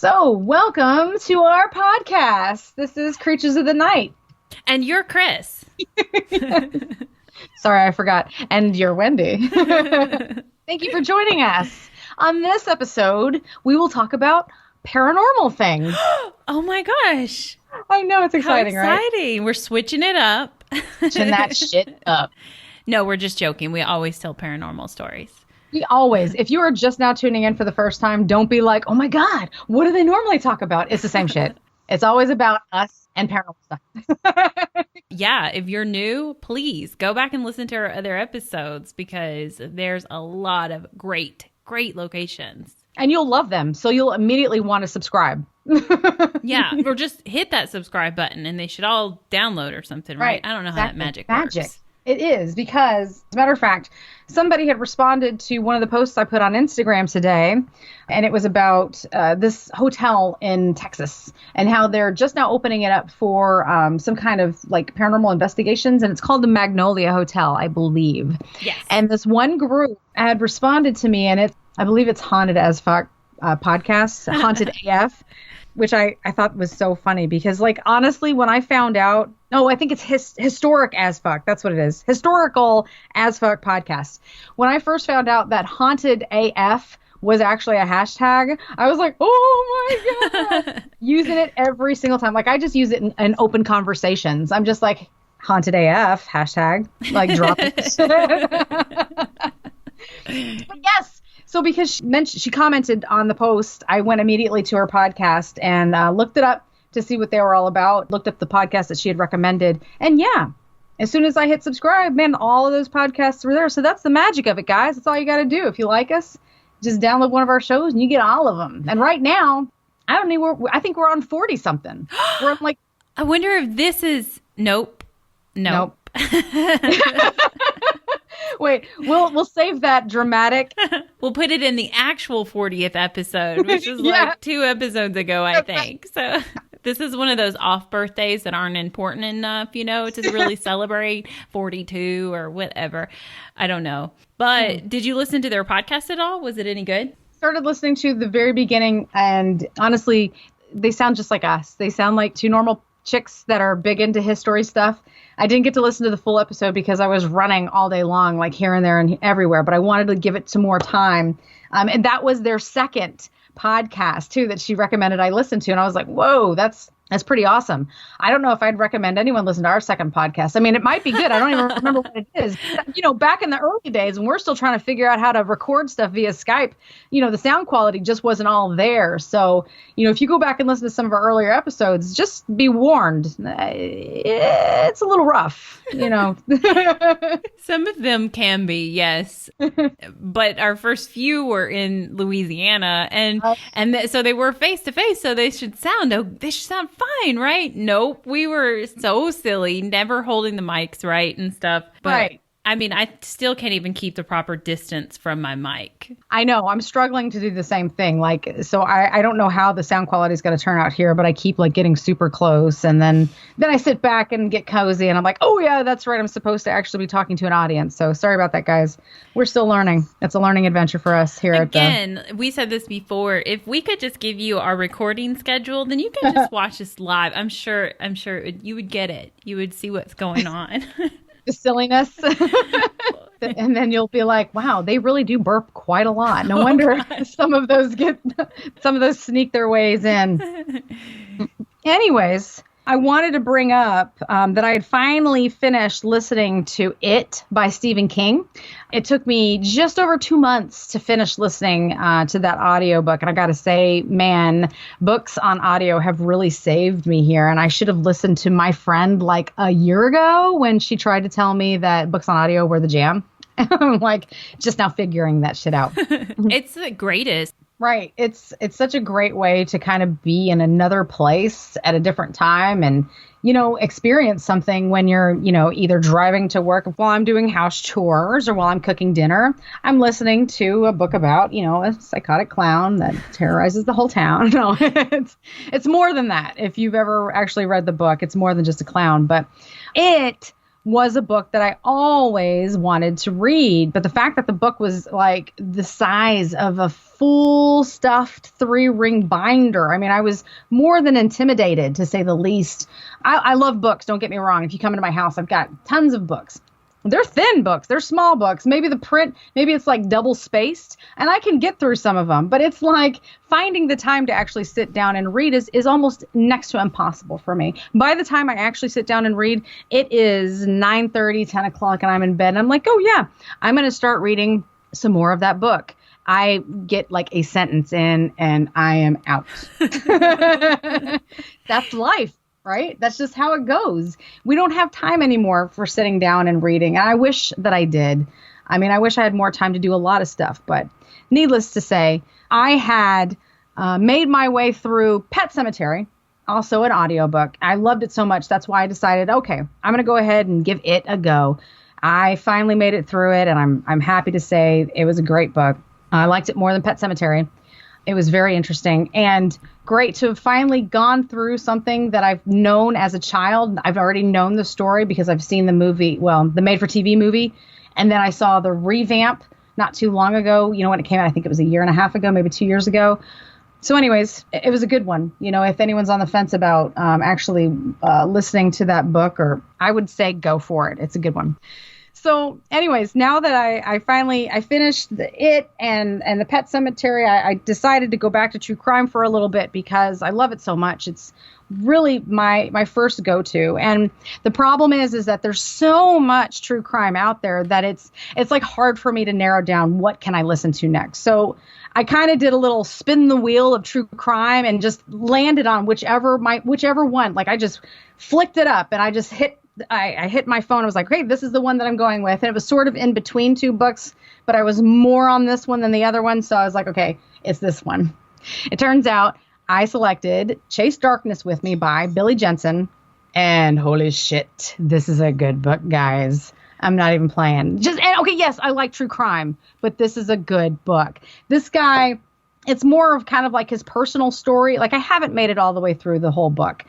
So, welcome to our podcast. This is Creatures of the Night. And you're Chris. Sorry, I forgot. And you're Wendy. Thank you for joining us. On this episode, we will talk about paranormal things. Oh my gosh. I know, it's exciting, How exciting. Right? We're switching it up. Switching that shit up. No, we're just joking. We always tell paranormal stories. We always. If you are just now tuning in for the first time, don't be like, oh my God, what do they normally talk about? It's the same shit. It's always about us and paranormal stuff. Yeah, if you're new, please go back and listen to our other episodes because there's a lot of great locations. And you'll love them. So you'll immediately want to subscribe. Yeah, or just hit that subscribe button and they should all download or something, right? I don't know how that magic works. It is because, as a matter of fact, somebody had responded to one of the posts I put on Instagram today, and it was about this hotel in Texas and how they're just now opening it up for some kind of like paranormal investigations, and it's called the Magnolia Hotel, I believe. Yes. And this one group had responded to me, and I believe it's Haunted as Fuck Podcast, Haunted AF. Which I thought was so funny because, like, honestly, when I found out, I think it's historic as fuck. That's what it is. Historical as fuck podcast. When I first found out that Haunted AF was actually a hashtag, I was like, oh my God. Using it every single time. Like, I just use it in open conversations. I'm just like, Haunted AF, hashtag, like, drop it. But yes. So because she commented on the post, I went immediately to her podcast and looked it up to see what they were all about, looked up the podcast that she had recommended. And yeah, as soon as I hit subscribe, man, all of those podcasts were there. So that's the magic of it, guys. That's all you got to do. If you like us, just download one of our shows and you get all of them. And right now, I think we're on 40 something. We're on like. I wonder if this is. Nope. Wait, we'll save that dramatic. We'll put it in the actual 40th episode, which is like 2 episodes ago, I think. So this is one of those off birthdays that aren't important enough, to really celebrate 42 or whatever. I don't know. But did you listen to their podcast at all? Was it any good? Started listening to the very beginning, and honestly, they sound just like us. They sound like 2 normal chicks that are big into history stuff. I didn't get to listen to the full episode because I was running all day long, like here and there and everywhere, but I wanted to give it some more time. And that was their second podcast too, that she recommended I listen to. And I was like, whoa, that's pretty awesome. I don't know if I'd recommend anyone listen to our second podcast. I mean, it might be good. I don't even remember what it is. Back in the early days when we're still trying to figure out how to record stuff via Skype, the sound quality just wasn't all there. So, if you go back and listen to some of our earlier episodes, just be warned. It's a little rough, Some of them can be, yes. But our first few were in Louisiana and so they were face to face. So they should sound fine, right? Nope. We were so silly, never holding the mics right and stuff. But right. I mean, I still can't even keep the proper distance from my mic. I know. I'm struggling to do the same thing. Like, so I don't know how the sound quality is going to turn out here, but I keep like getting super close. And then I sit back and get cozy and I'm like, oh yeah, that's right. I'm supposed to actually be talking to an audience. So sorry about that, guys. We're still learning. It's a learning adventure for us here Again, we said this before. If we could just give you our recording schedule, then you can just watch us live. I'm sure you would get it. You would see what's going on. The silliness. And then you'll be like, wow, they really do burp quite a lot. No wonder some of those sneak their ways in. Anyways, I wanted to bring up that I had finally finished listening to It by Stephen King. It took me just over 2 months to finish listening to that audiobook. And I got to say, man, books on audio have really saved me here. And I should have listened to my friend like a year ago when she tried to tell me that books on audio were the jam. I'm like just now figuring that shit out. It's the greatest. Right. It's such a great way to kind of be in another place at a different time and, experience something when you're, either driving to work while I'm doing house chores or while I'm cooking dinner. I'm listening to a book about, a psychotic clown that terrorizes the whole town. No, it's more than that. If you've ever actually read the book, it's more than just a clown. But it was a book that I always wanted to read. But the fact that the book was like the size of a full stuffed 3-ring binder, I mean, I was more than intimidated, to say the least. I love books. Don't get me wrong. If you come into my house, I've got tons of books. They're thin books. They're small books. Maybe the print, maybe it's like double spaced, and I can get through some of them. But it's like finding the time to actually sit down and read is almost next to impossible for me. By the time I actually sit down and read, it is 9:30, 10 o'clock, and I'm in bed. And I'm like, oh, yeah, I'm going to start reading some more of that book. I get like a sentence in and I am out. That's life. Right? That's just how it goes. We don't have time anymore for sitting down and reading. And I wish that I did. I mean, I wish I had more time to do a lot of stuff. But needless to say, I had made my way through Pet Sematary, also an audiobook. I loved it so much. That's why I decided, okay, I'm going to go ahead and give it a go. I finally made it through it, and I'm happy to say it was a great book. I liked it more than Pet Sematary. It was very interesting and great to have finally gone through something that I've known as a child. I've already known the story because I've seen the movie, well, the made-for-TV movie, and then I saw the revamp not too long ago. You know, when it came out, I think it was a year and a half ago, maybe 2 years ago. So anyways, it was a good one. You know, if anyone's on the fence about actually listening to that book, or I would say go for it. It's a good one. So anyways, now that I finally finished it and the Pet Sematary, I decided to go back to true crime for a little bit because I love it so much. It's really my first go-to. And the problem is that there's so much true crime out there that it's like hard for me to narrow down what can I listen to next. So I kind of did a little spin the wheel of true crime and just landed on whichever one. Like I just flicked it up and I just hit my phone. I was like, great, this is the one that I'm going with. And it was sort of in between two books, but I was more on this one than the other one. So I was like, okay, it's this one. It turns out I selected Chase Darkness With Me by Billy Jensen. And holy shit, this is a good book, guys. I'm not even playing. Okay, yes, I like true crime, but this is a good book. This guy, it's more of kind of like his personal story. Like I haven't made it all the way through the whole book.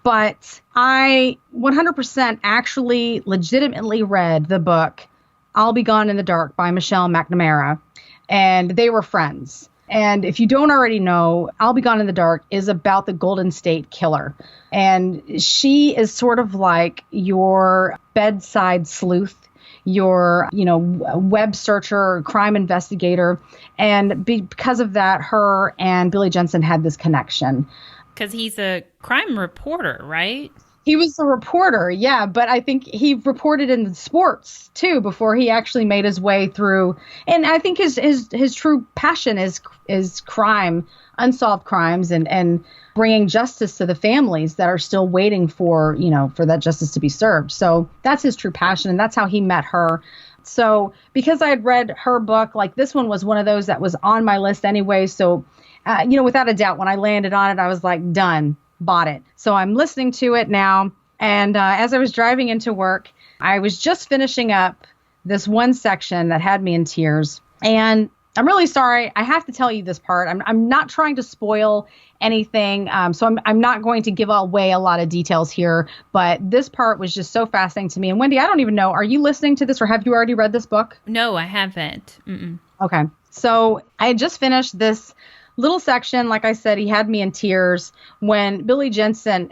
But I 100% actually legitimately read the book I'll Be Gone in the Dark by Michelle McNamara, and they were friends. And if you don't already know, I'll Be Gone in the Dark is about the Golden State Killer. And she is sort of like your bedside sleuth, your, web searcher, crime investigator. And because of that, her and Billy Jensen had this connection. Because he's a crime reporter, right? He was a reporter, yeah, but I think he reported in sports too before he actually made his way through. And I think his true passion is crime, unsolved crimes, and bringing justice to the families that are still waiting for that justice to be served. So that's his true passion, and that's how he met her. So because I had read her book, like this one was one of those that was on my list anyway. So, without a doubt, when I landed on it, I was like, done, bought it. So I'm listening to it now. And as I was driving into work, I was just finishing up this one section that had me in tears. And I'm really sorry. I have to tell you this part. I'm not trying to spoil anything. So I'm not going to give away a lot of details here. But this part was just so fascinating to me. And Wendy, I don't even know, are you listening to this or have you already read this book? No, I haven't. Mm-mm. Okay. So I had just finished this little section. Like I said, he had me in tears when Billy Jensen,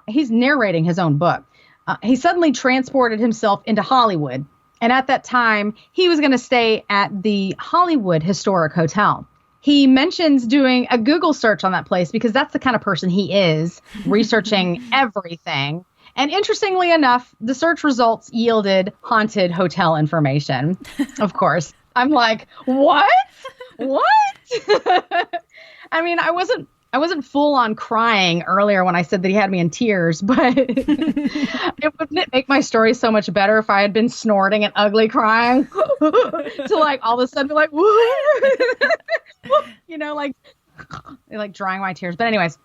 he's narrating his own book. He suddenly transported himself into Hollywood. And at that time, he was going to stay at the Hollywood Historic Hotel. He mentions doing a Google search on that place because that's the kind of person he is, researching everything. And interestingly enough, the search results yielded haunted hotel information. Of course. I'm like, what? I mean, I wasn't full on crying earlier when I said that he had me in tears, but wouldn't it make my story so much better if I had been snorting and ugly crying to like all of a sudden be like, like drying my tears. But anyways,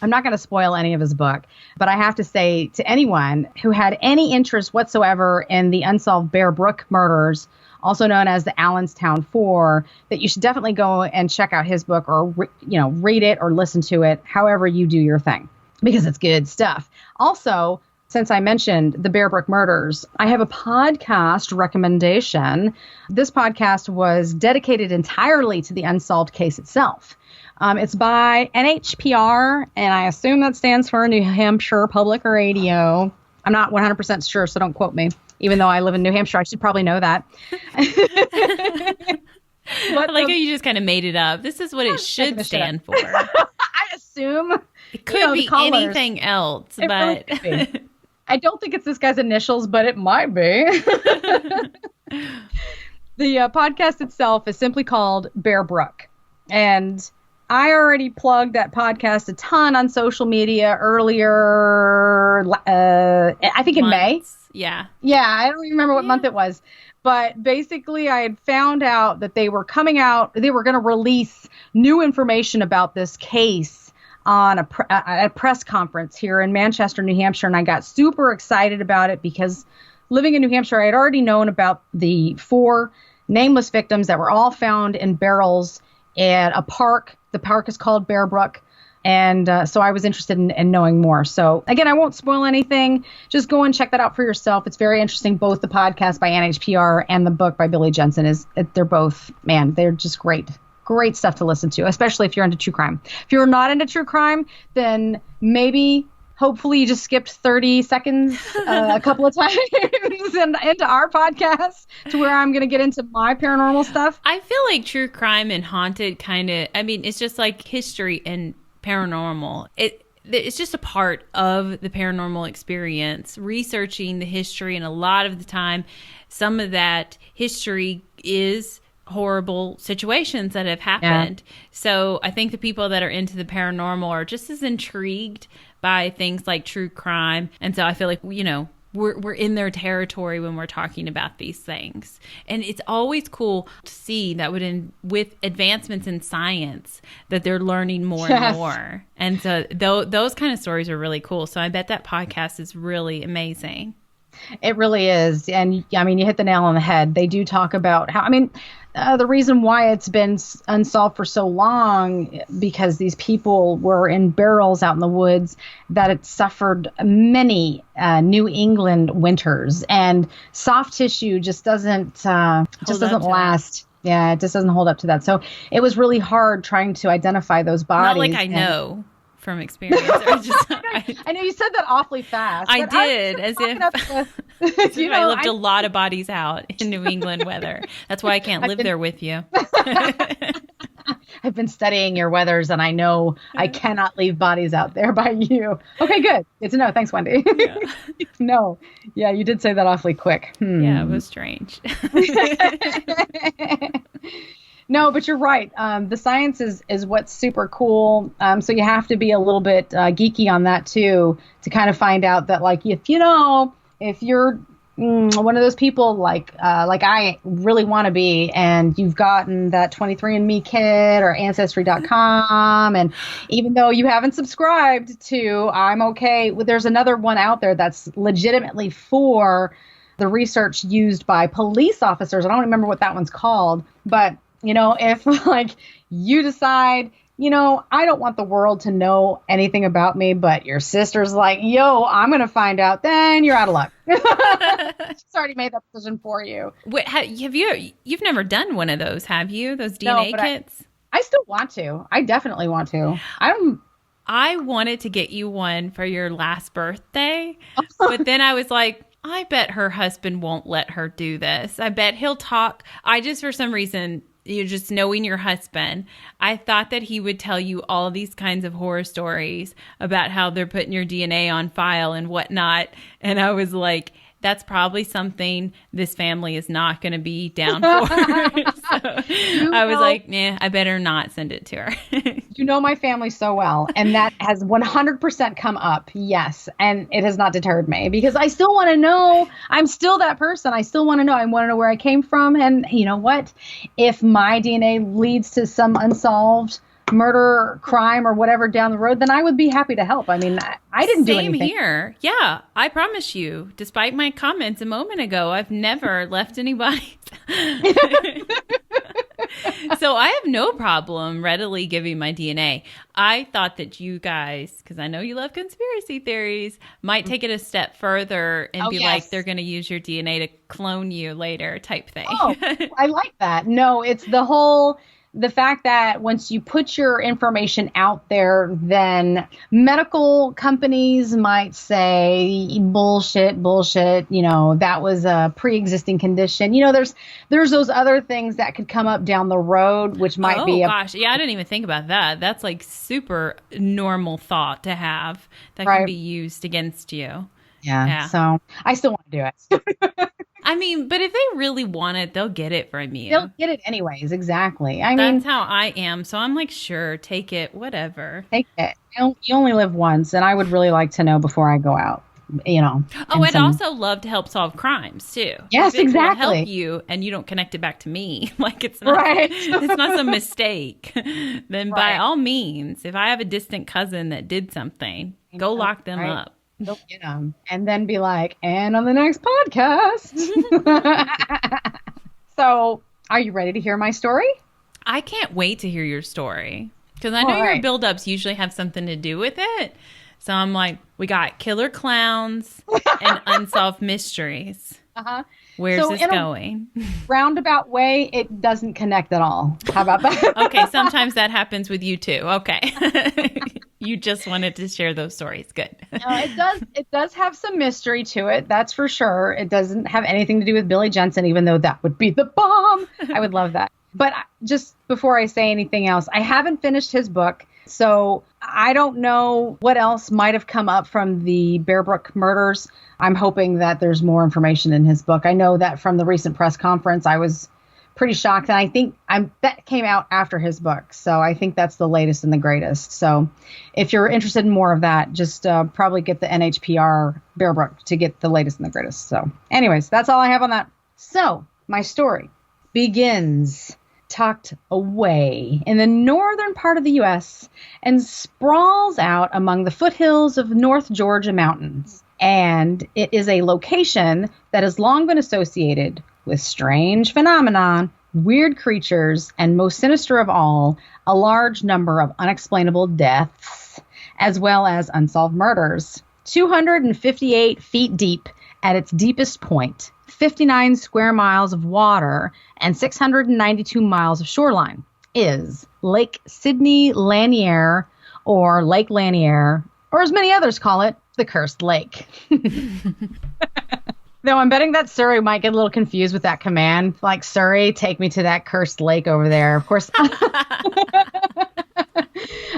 I'm not going to spoil any of his book, but I have to say to anyone who had any interest whatsoever in the unsolved Bear Brook murders, also known as the Allenstown 4, that you should definitely go and check out his book or, read it or listen to it, however you do your thing, because it's good stuff. Also, since I mentioned the Bear Brook murders, I have a podcast recommendation. This podcast was dedicated entirely to the unsolved case itself. It's by NHPR, and I assume that stands for New Hampshire Public Radio. I'm not 100% sure, so don't quote me. Even though I live in New Hampshire, I should probably know that. I like how you just kind of made it up. This is what it should stand for. I assume. It could be anything else, but really I don't think it's this guy's initials, but it might be. The podcast itself is simply called Bear Brook. And I already plugged that podcast a ton on social media earlier, I think in May. Yeah. Yeah, I don't remember what month it was. But basically, I had found out that they were coming out, they were going to release new information about this case on a press conference here in Manchester, New Hampshire. And I got super excited about it because living in New Hampshire, I had already known about the 4 nameless victims that were all found in barrels at a park. The park is called Bear Brook. And so I was interested in knowing more. So, again, I won't spoil anything. Just go and check that out for yourself. It's very interesting. Both the podcast by NHPR and the book by Billy Jensen, they're both, man, they're just great. Great stuff to listen to, especially if you're into true crime. If you're not into true crime, then hopefully you just skipped 30 seconds a couple of times into our podcast to where I'm going to get into my paranormal stuff. I feel like true crime and haunted it's just like history and paranormal. It's just a part of the paranormal experience, researching the history, and a lot of the time some of that history is horrible situations that have happened. Yeah. So I think the people that are into the paranormal are just as intrigued by things like true crime. And so I feel like, we're in their territory when we're talking about these things. And it's always cool to see that with advancements in science that they're learning more and more. And so those kind of stories are really cool. So I bet that podcast is really amazing. It really is. And I mean, you hit the nail on the head. They do talk about how, the reason why it's been unsolved for so long, because these people were in barrels out in the woods, that it suffered many New England winters, and soft tissue just doesn't last. Yeah, it just doesn't hold up to that. So it was really hard trying to identify those bodies. Not like I know from experience. I know you said that awfully fast. I did, as if I lived a lot of bodies out in New England weather. That's why I can't live there with you. I've been studying your weathers, and I know I cannot leave bodies out there by you. Okay, good. Good to know. Thanks, Wendy. Yeah. No. Yeah, you did say that awfully quick. Yeah, it was strange. No, but you're right. The science is what's super cool. So you have to be a little bit geeky on that too, to kind of find out that, like, if you're one of those people like I really want to be, and you've gotten that 23andMe kit or Ancestry.com, and even though you haven't subscribed to I'm Okay, there's another one out there that's legitimately for the research used by police officers. I don't remember what that one's called, but if like you decide, I don't want the world to know anything about me, but your sister's like, yo, I'm going to find out, then you're out of luck. She's already made that decision for you. Wait, you've never done one of those, have you? Those DNA kits? I still want to. I definitely want to. I wanted to get you one for your last birthday, but then I was like, I bet her husband won't let her do this. I bet he'll talk. For some reason, just knowing your husband, I thought that he would tell you all these kinds of horror stories about how they're putting your DNA on file and whatnot. And I was like, that's probably something this family is not going to be down for. I was like, nah, I better not send it to her. You know my family so well, and that has 100% come up, yes. And it has not deterred me, because I still want to know. I'm still that person. I still want to know. I want to know where I came from. And you know what? If my DNA leads to some unsolved murder, crime, or whatever down the road, then I would be happy to help. I mean, I didn't do anything. Same here. Yeah, I promise you, despite my comments a moment ago, I've never left anybody. So I have no problem readily giving my DNA. I thought that you guys, because I know you love conspiracy theories, might take it a step further and be like, they're going to use your DNA to clone you later type thing. Oh, I like that. No, it's the fact that once you put your information out there, then medical companies might say bullshit, that was a pre-existing condition. There's those other things that could come up down the road, which might be gosh. Yeah, I didn't even think about that. That's like super normal thought to have that can be used against you. Yeah. So I still want to do it. I mean, but if they really want it, they'll get it from you. They'll get it anyways. Exactly. That's how I am. So I'm like, sure, take it, whatever. Take it. You only live once, and I would really like to know before I go out. Oh, I'd also love to help solve crimes too. Yes, if it exactly. will help you, and you don't connect it back to me. Like it's not, it's not some mistake. Then by all means, if I have a distant cousin that did something, go lock them up. Go get them, and then be like, and on the next podcast. So, are you ready to hear my story? I can't wait to hear your story because I know your build-ups usually have something to do with it. So I'm like, we got killer clowns and unsolved mysteries. Where's this going? Roundabout way, it doesn't connect at all. How about that? Okay, sometimes that happens with you too. Okay. You just wanted to share those stories. Good. It does have some mystery to it. That's for sure. It doesn't have anything to do with Billy Jensen, even though that would be the bomb. I would love that. But just before I say anything else, I haven't finished his book. So I don't know what else might have come up from the Bear Brook murders. I'm hoping that there's more information in his book. I know that from the recent press conference, I was pretty shocked. And I think that came out after his book. So I think that's the latest and the greatest. So if you're interested in more of that, just probably get the NHPR Bear Brook to get the latest and the greatest. So anyways, that's all I have on that. So my story begins tucked away in the northern part of the U.S. and sprawls out among the foothills of North Georgia mountains. And it is a location that has long been associated with strange phenomenon, weird creatures, and most sinister of all, a large number of unexplainable deaths, as well as unsolved murders. 258 feet deep at its deepest point, 59 square miles of water, and 692 miles of shoreline is Lake Lanier, or Lake Lanier, or as many others call it, the Cursed Lake. Though I'm betting that Surrey might get a little confused with that command. Like, Surrey, take me to that cursed lake over there. Of course. I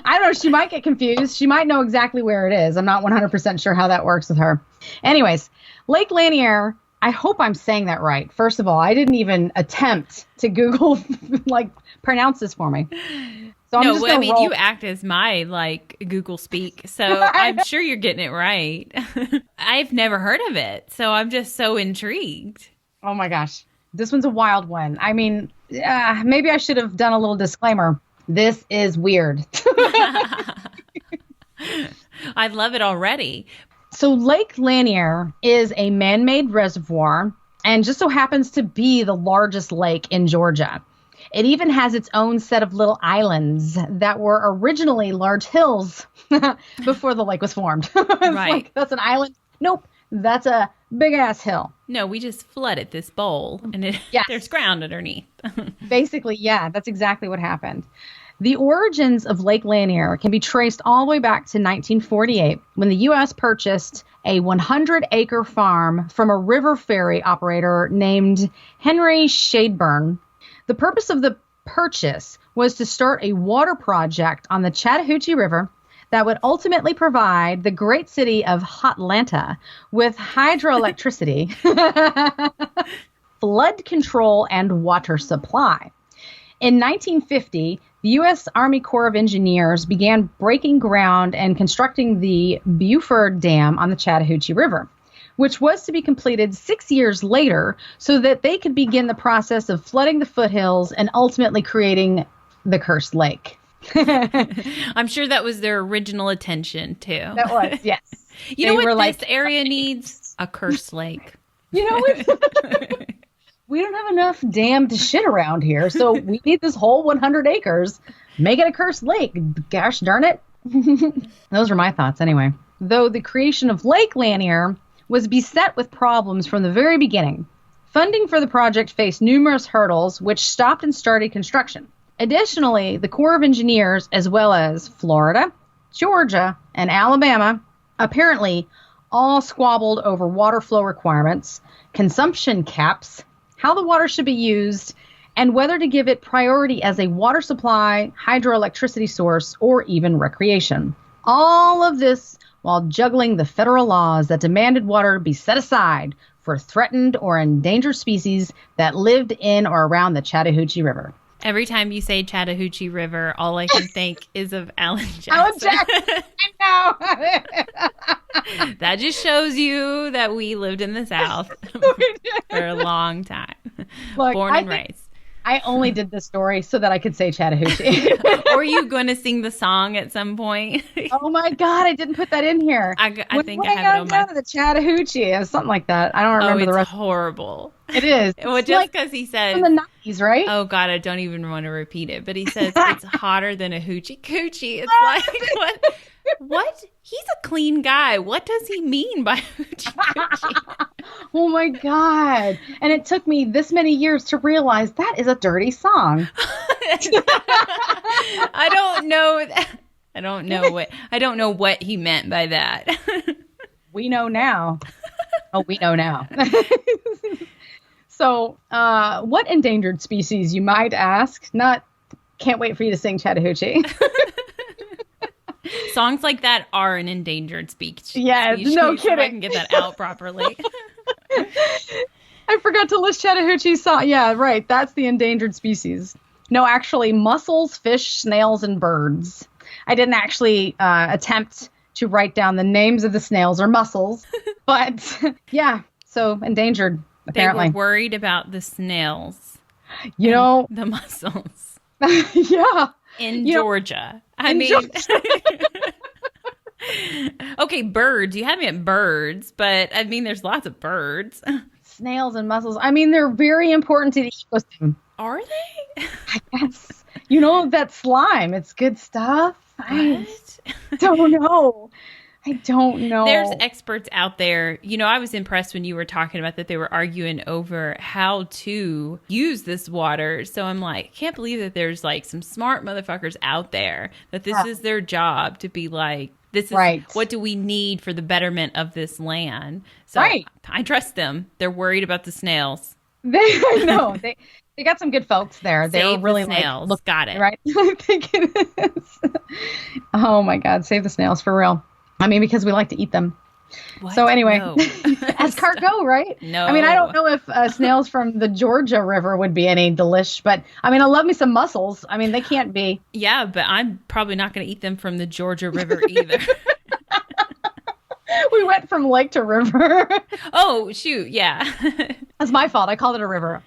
don't know. She might get confused. She might know exactly where it is. I'm not 100% sure how that works with her. Anyways, Lake Lanier, I hope I'm saying that right. First of all, I didn't even attempt to Google, pronounce this for me. So you act as my Google speak, so I'm sure you're getting it right. I've never heard of it, so I'm just so intrigued. Oh my gosh, this one's a wild one. I mean, maybe I should have done a little disclaimer. This is weird. I love it already. So Lake Lanier is a man-made reservoir and just so happens to be the largest lake in Georgia. It even has its own set of little islands that were originally large hills before the lake was formed. Right. That's an island. Nope. That's a big ass hill. No, we just flooded this bowl and there's ground underneath. Basically, yeah, that's exactly what happened. The origins of Lake Lanier can be traced all the way back to 1948 when the U.S. purchased a 100-acre farm from a river ferry operator named Henry Shadeburn. The purpose of the purchase was to start a water project on the Chattanooga River that would ultimately provide the great city of Hotlanta with hydroelectricity, flood control, and water supply. In 1950, the U.S. Army Corps of Engineers began breaking ground and constructing the Buford Dam on the Chattanooga River, which was to be completed 6 years later so that they could begin the process of flooding the foothills and ultimately creating the Cursed Lake. I'm sure that was their original intention, too. That was, yes. You know what this area needs? A Cursed Lake. You know what? we don't have enough damned shit around here, so we need this whole 100 acres. Make it a cursed lake. Gosh darn it. Those are my thoughts anyway. Though the creation of Lake Lanier was beset with problems from the very beginning. Funding for the project faced numerous hurdles, which stopped and started construction. Additionally, the Corps of Engineers, as well as Florida, Georgia, and Alabama, apparently all squabbled over water flow requirements, consumption caps, how the water should be used, and whether to give it priority as a water supply, hydroelectricity source, or even recreation. All of this while juggling the federal laws that demanded water be set aside for threatened or endangered species that lived in or around the Chattahoochee River. Every time you say Chattahoochee River, all I can think is of Alan Jackson. Alan Jackson, I know. That just shows you that we lived in the South for a long time. Look, born and raised. I only did this story so that I could say Chattahoochee. Or are you going to sing the song at some point? Oh my God, I didn't put that in here. I think I have it on down to the Chattahoochee, or something like that. I don't remember the rest. It's horrible. It is. Well, just because he says from the 90s, right? Oh God, I don't even want to repeat it. But he says it's hotter than a hoochie coochie. It's like what? What? He's a clean guy. What does he mean by hoochie coochie? Oh my God. And it took me this many years to realize that is a dirty song. I don't know. I don't know what he meant by that. We know now. Oh, we know now. So, what endangered species, you might ask? Can't wait for you to sing Chattahoochee. Songs like that are an endangered species. Yeah, no kidding. I can get that out properly. I forgot to list Chattahoochee song. Yeah, right. That's the endangered species. No, actually, mussels, fish, snails, and birds. I didn't actually attempt to write down the names of the snails or mussels, but yeah, so endangered, apparently. They were worried about the snails. You know. The mussels. Yeah. In Georgia. Okay, birds. You had me at birds, but I mean, there's lots of birds. Snails and mussels. I mean, they're very important to the ecosystem. Are they? I guess. You know, that slime. It's good stuff. What? I don't know. I don't know. There's experts out there. You know, I was impressed when you were talking about that they were arguing over how to use this water. So I'm like, can't believe that there's like some smart motherfuckers out there that this is their job to be like, this is what do we need for the betterment of this land? So I trust them. They're worried about the snails. I know. They got some good folks there. They're really the snails. Look, got it. Right? I think it is. Oh my God. Save the snails for real. I mean, because we like to eat them. What? So anyway, No. as cargo, right? No. I mean, I don't know if snails from the Georgia River would be any delish, but I mean, I love me some mussels. I mean, they can't be. Yeah, but I'm probably not going to eat them from the Georgia River either. We went from lake to river. Oh, shoot. Yeah. That's my fault. I called it a river.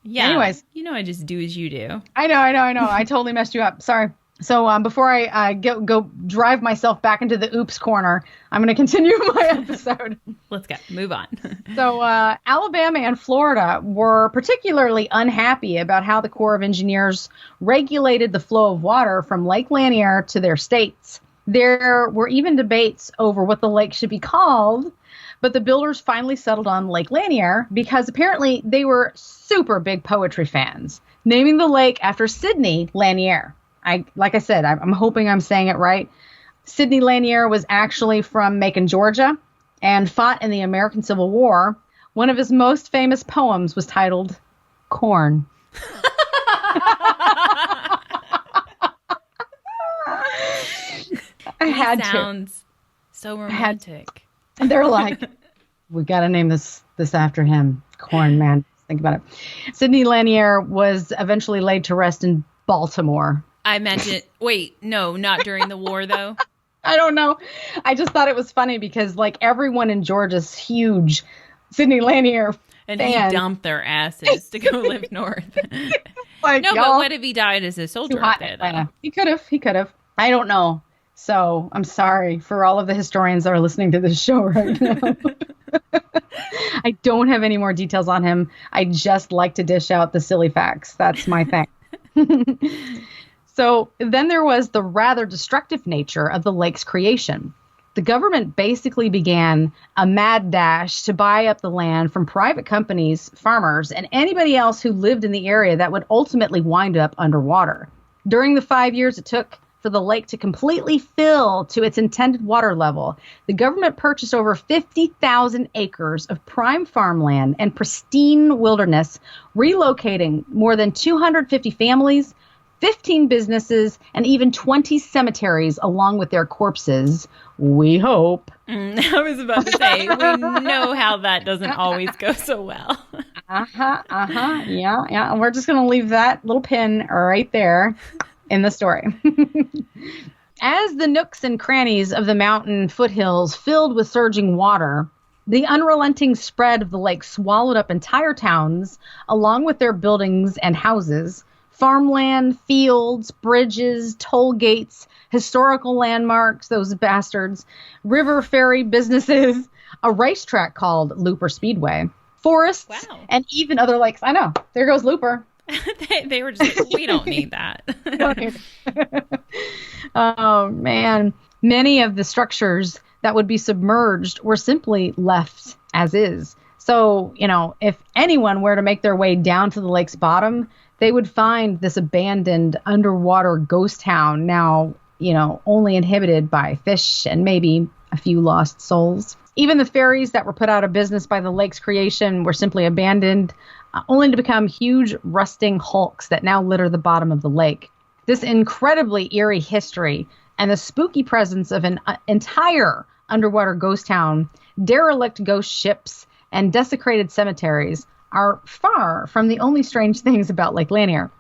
Yeah. Anyways. You know, I just do as you do. I know. I totally messed you up. Sorry. So before I go drive myself back into the oops corner, I'm going to continue my episode. Let's go. Move on. So Alabama and Florida were particularly unhappy about how the Corps of Engineers regulated the flow of water from Lake Lanier to their states. There were even debates over what the lake should be called, but the builders finally settled on Lake Lanier because apparently they were super big poetry fans, naming the lake after Sidney Lanier. Like I said, I'm hoping I'm saying it right. Sidney Lanier was actually from Macon, Georgia, and fought in the American Civil War. One of his most famous poems was titled Corn. Sounds so romantic. And they're like, we got to name this after him. Corn, man. Think about it. Sidney Lanier was eventually laid to rest in Baltimore. I imagine. Wait, no, not during the war, though. I don't know. I just thought it was funny because, like, everyone in Georgia's huge Sidney Lanier and fan. He dumped their asses to go live north. Like, no, but what if he died as a soldier up there, though? He could have. I don't know. So I'm sorry for all of the historians that are listening to this show right now. I don't have any more details on him. I just like to dish out the silly facts. That's my thing. So then there was the rather destructive nature of the lake's creation. The government basically began a mad dash to buy up the land from private companies, farmers, and anybody else who lived in the area that would ultimately wind up underwater. During the 5 years it took for the lake to completely fill to its intended water level, the government purchased over 50,000 acres of prime farmland and pristine wilderness, relocating more than 250 families, 15 businesses, and even 20 cemeteries along with their corpses. We hope. I was about to say, we know how that doesn't always go so well. Yeah. We're just going to leave that little pin right there in the story. As the nooks and crannies of the mountain foothills filled with surging water, the unrelenting spread of the lake swallowed up entire towns, along with their buildings and houses, farmland, fields, bridges, toll gates, historical landmarks, those bastards, river ferry businesses, a racetrack called Looper Speedway, forests, and even other lakes. I know. There goes Looper. they were just like, we don't need that. Oh, man. Many of the structures that would be submerged were simply left as is. So, if anyone were to make their way down to the lake's bottom, they would find this abandoned underwater ghost town now, only inhabited by fish and maybe a few lost souls. Even the ferries that were put out of business by the lake's creation were simply abandoned, only to become huge rusting hulks that now litter the bottom of the lake. This incredibly eerie history and the spooky presence of an entire underwater ghost town, derelict ghost ships, and desecrated cemeteries are far from the only strange things about Lake Lanier.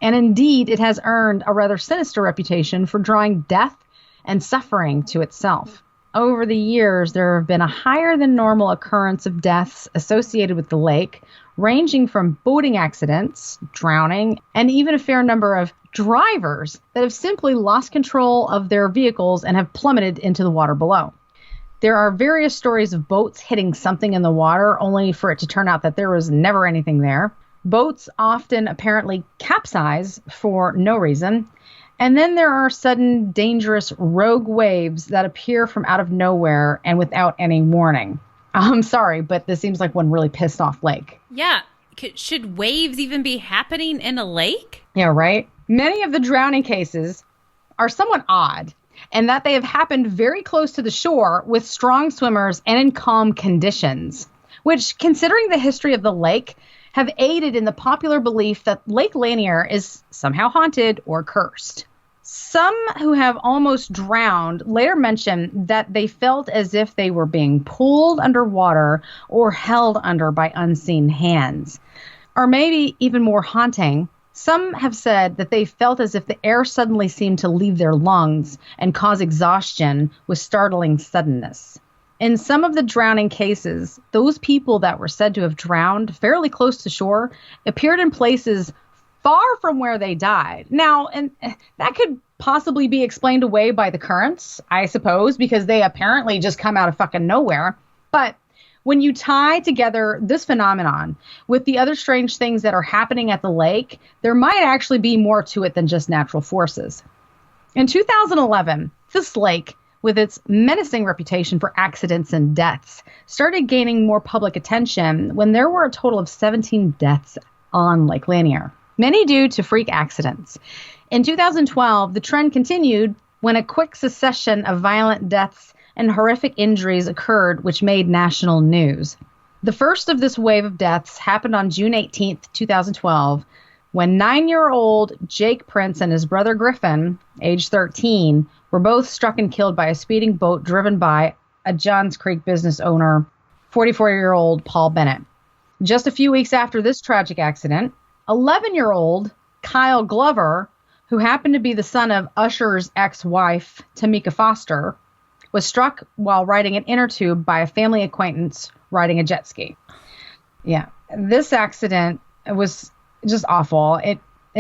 And indeed, it has earned a rather sinister reputation for drawing death and suffering to itself. Over the years, there have been a higher than normal occurrence of deaths associated with the lake, ranging from boating accidents, drowning, and even a fair number of drivers that have simply lost control of their vehicles and have plummeted into the water below. There are various stories of boats hitting something in the water, only for it to turn out that there was never anything there. Boats often apparently capsize for no reason. And then there are sudden, dangerous rogue waves that appear from out of nowhere and without any warning. I'm sorry, but this seems like one really pissed off lake. Yeah. Should waves even be happening in a lake? Yeah, right? Many of the drowning cases are somewhat odd, and that they have happened very close to the shore with strong swimmers and in calm conditions, which, considering the history of the lake, have aided in the popular belief that Lake Lanier is somehow haunted or cursed. Some who have almost drowned later mention that they felt as if they were being pulled underwater or held under by unseen hands. Or maybe even more haunting, some have said that they felt as if the air suddenly seemed to leave their lungs and cause exhaustion with startling suddenness. In some of the drowning cases, those people that were said to have drowned fairly close to shore appeared in places far from where they died. Now, and that could possibly be explained away by the currents, I suppose, because they apparently just come out of fucking nowhere. But when you tie together this phenomenon with the other strange things that are happening at the lake, there might actually be more to it than just natural forces. In 2011, this lake, with its menacing reputation for accidents and deaths, started gaining more public attention when there were a total of 17 deaths on Lake Lanier, many due to freak accidents. In 2012, the trend continued when a quick succession of violent deaths and horrific injuries occurred, which made national news. The first of this wave of deaths happened on June 18, 2012, when 9-year-old Jake Prince and his brother Griffin, age 13, were both struck and killed by a speeding boat driven by a Johns Creek business owner, 44-year-old Paul Bennett. Just a few weeks after this tragic accident, 11-year-old Kyle Glover, who happened to be the son of Usher's ex-wife, Tamika Foster, was struck while riding an inner tube by a family acquaintance riding a jet ski. Yeah, this accident was just awful. It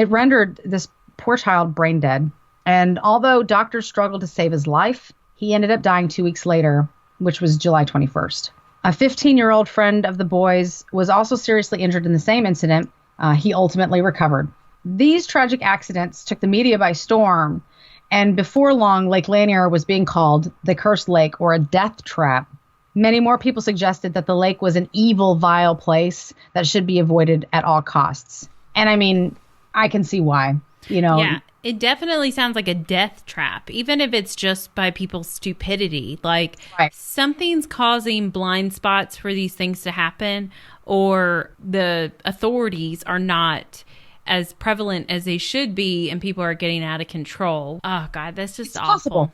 rendered this poor child brain dead. And although doctors struggled to save his life, he ended up dying 2 weeks later, which was July 21st. A 15-year-old friend of the boys was also seriously injured in the same incident. He ultimately recovered. These tragic accidents took the media by storm, and before long, Lake Lanier was being called the cursed lake or a death trap. Many more people suggested that the lake was an evil, vile place that should be avoided at all costs. And I mean, I can see why, Yeah, it definitely sounds like a death trap, even if it's just by people's stupidity. Like something's causing blind spots for these things to happen, or the authorities are not as prevalent as they should be, and people are getting out of control. Oh, God, that's just awful. Possible.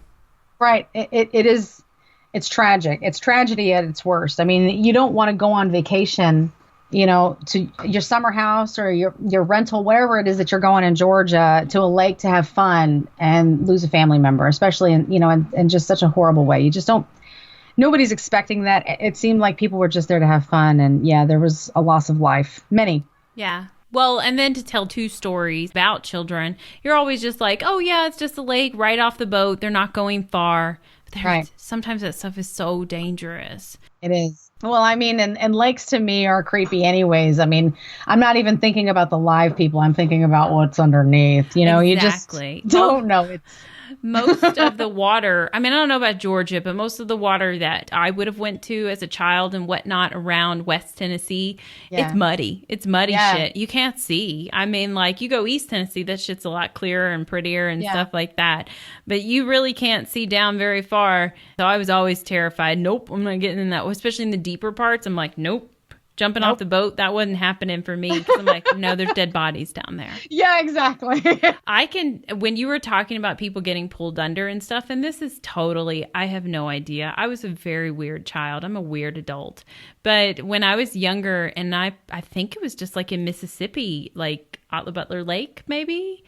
Right. It is. It's tragic. It's tragedy at its worst. I mean, you don't want to go on vacation, to your summer house or your rental, wherever it is that you're going in Georgia, to a lake to have fun and lose a family member, especially in just such a horrible way. You just don't. Nobody's expecting that. It seemed like people were just there to have fun. And yeah, there was a loss of life. Many. Yeah. Well, and then to tell two stories about children, you're always just like, oh, yeah, it's just a lake right off the boat. They're not going far. But sometimes that stuff is so dangerous. It is. Well, I mean, and lakes to me are creepy anyways. I mean, I'm not even thinking about the live people. I'm thinking about what's underneath. You just don't know. It's most of the water, I mean, I don't know about Georgia, but most of the water that I would have went to as a child and whatnot around West Tennessee, it's muddy. It's muddy shit. You can't see. I mean, like, you go East Tennessee, that shit's a lot clearer and prettier and stuff like that. But you really can't see down very far. So I was always terrified. Nope, I'm not getting in that. Especially in the deeper parts, I'm like, nope. Jumping off the boat, that wasn't happening for me. Because I'm like, no, there's dead bodies down there. Yeah, exactly. When you were talking about people getting pulled under and stuff, and this is totally, I have no idea. I was a very weird child. I'm a weird adult. But when I was younger, and I think it was just like in Mississippi, like Arkabutla Lake, maybe.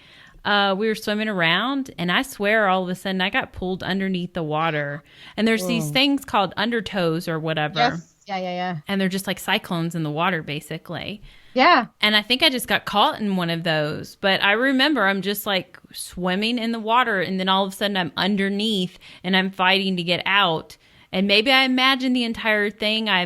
We were swimming around, and I swear all of a sudden I got pulled underneath the water. And there's these things called undertows or whatever. Yes. Yeah. And they're just like cyclones in the water, basically. Yeah. And I think I just got caught in one of those. But I remember I'm just like swimming in the water, and then all of a sudden I'm underneath and I'm fighting to get out. And maybe I imagined the entire thing. I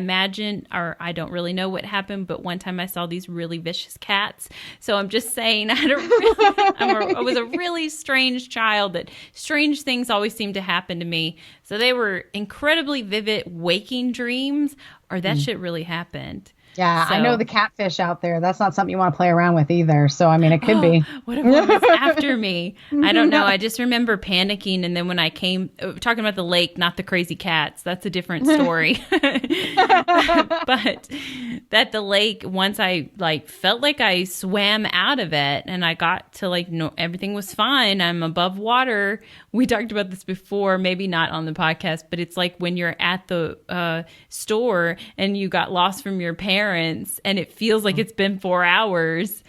don't really know what happened, but one time I saw these really vicious cats. So I'm just saying I was a really strange child, that strange things always seemed to happen to me. So they were incredibly vivid waking dreams, or that shit really happened. Yeah, so, I know the catfish out there. That's not something you want to play around with either. So, I mean, it could be. What if it was after me? I don't know. I just remember panicking. And then when I came, talking about the lake, not the crazy cats. That's a different story. But that the lake, once I felt like I swam out of it and I got to everything was fine. I'm above water. We talked about this before, maybe not on the podcast, but it's like when you're at the store and you got lost from your parents and it feels like it's been 4 hours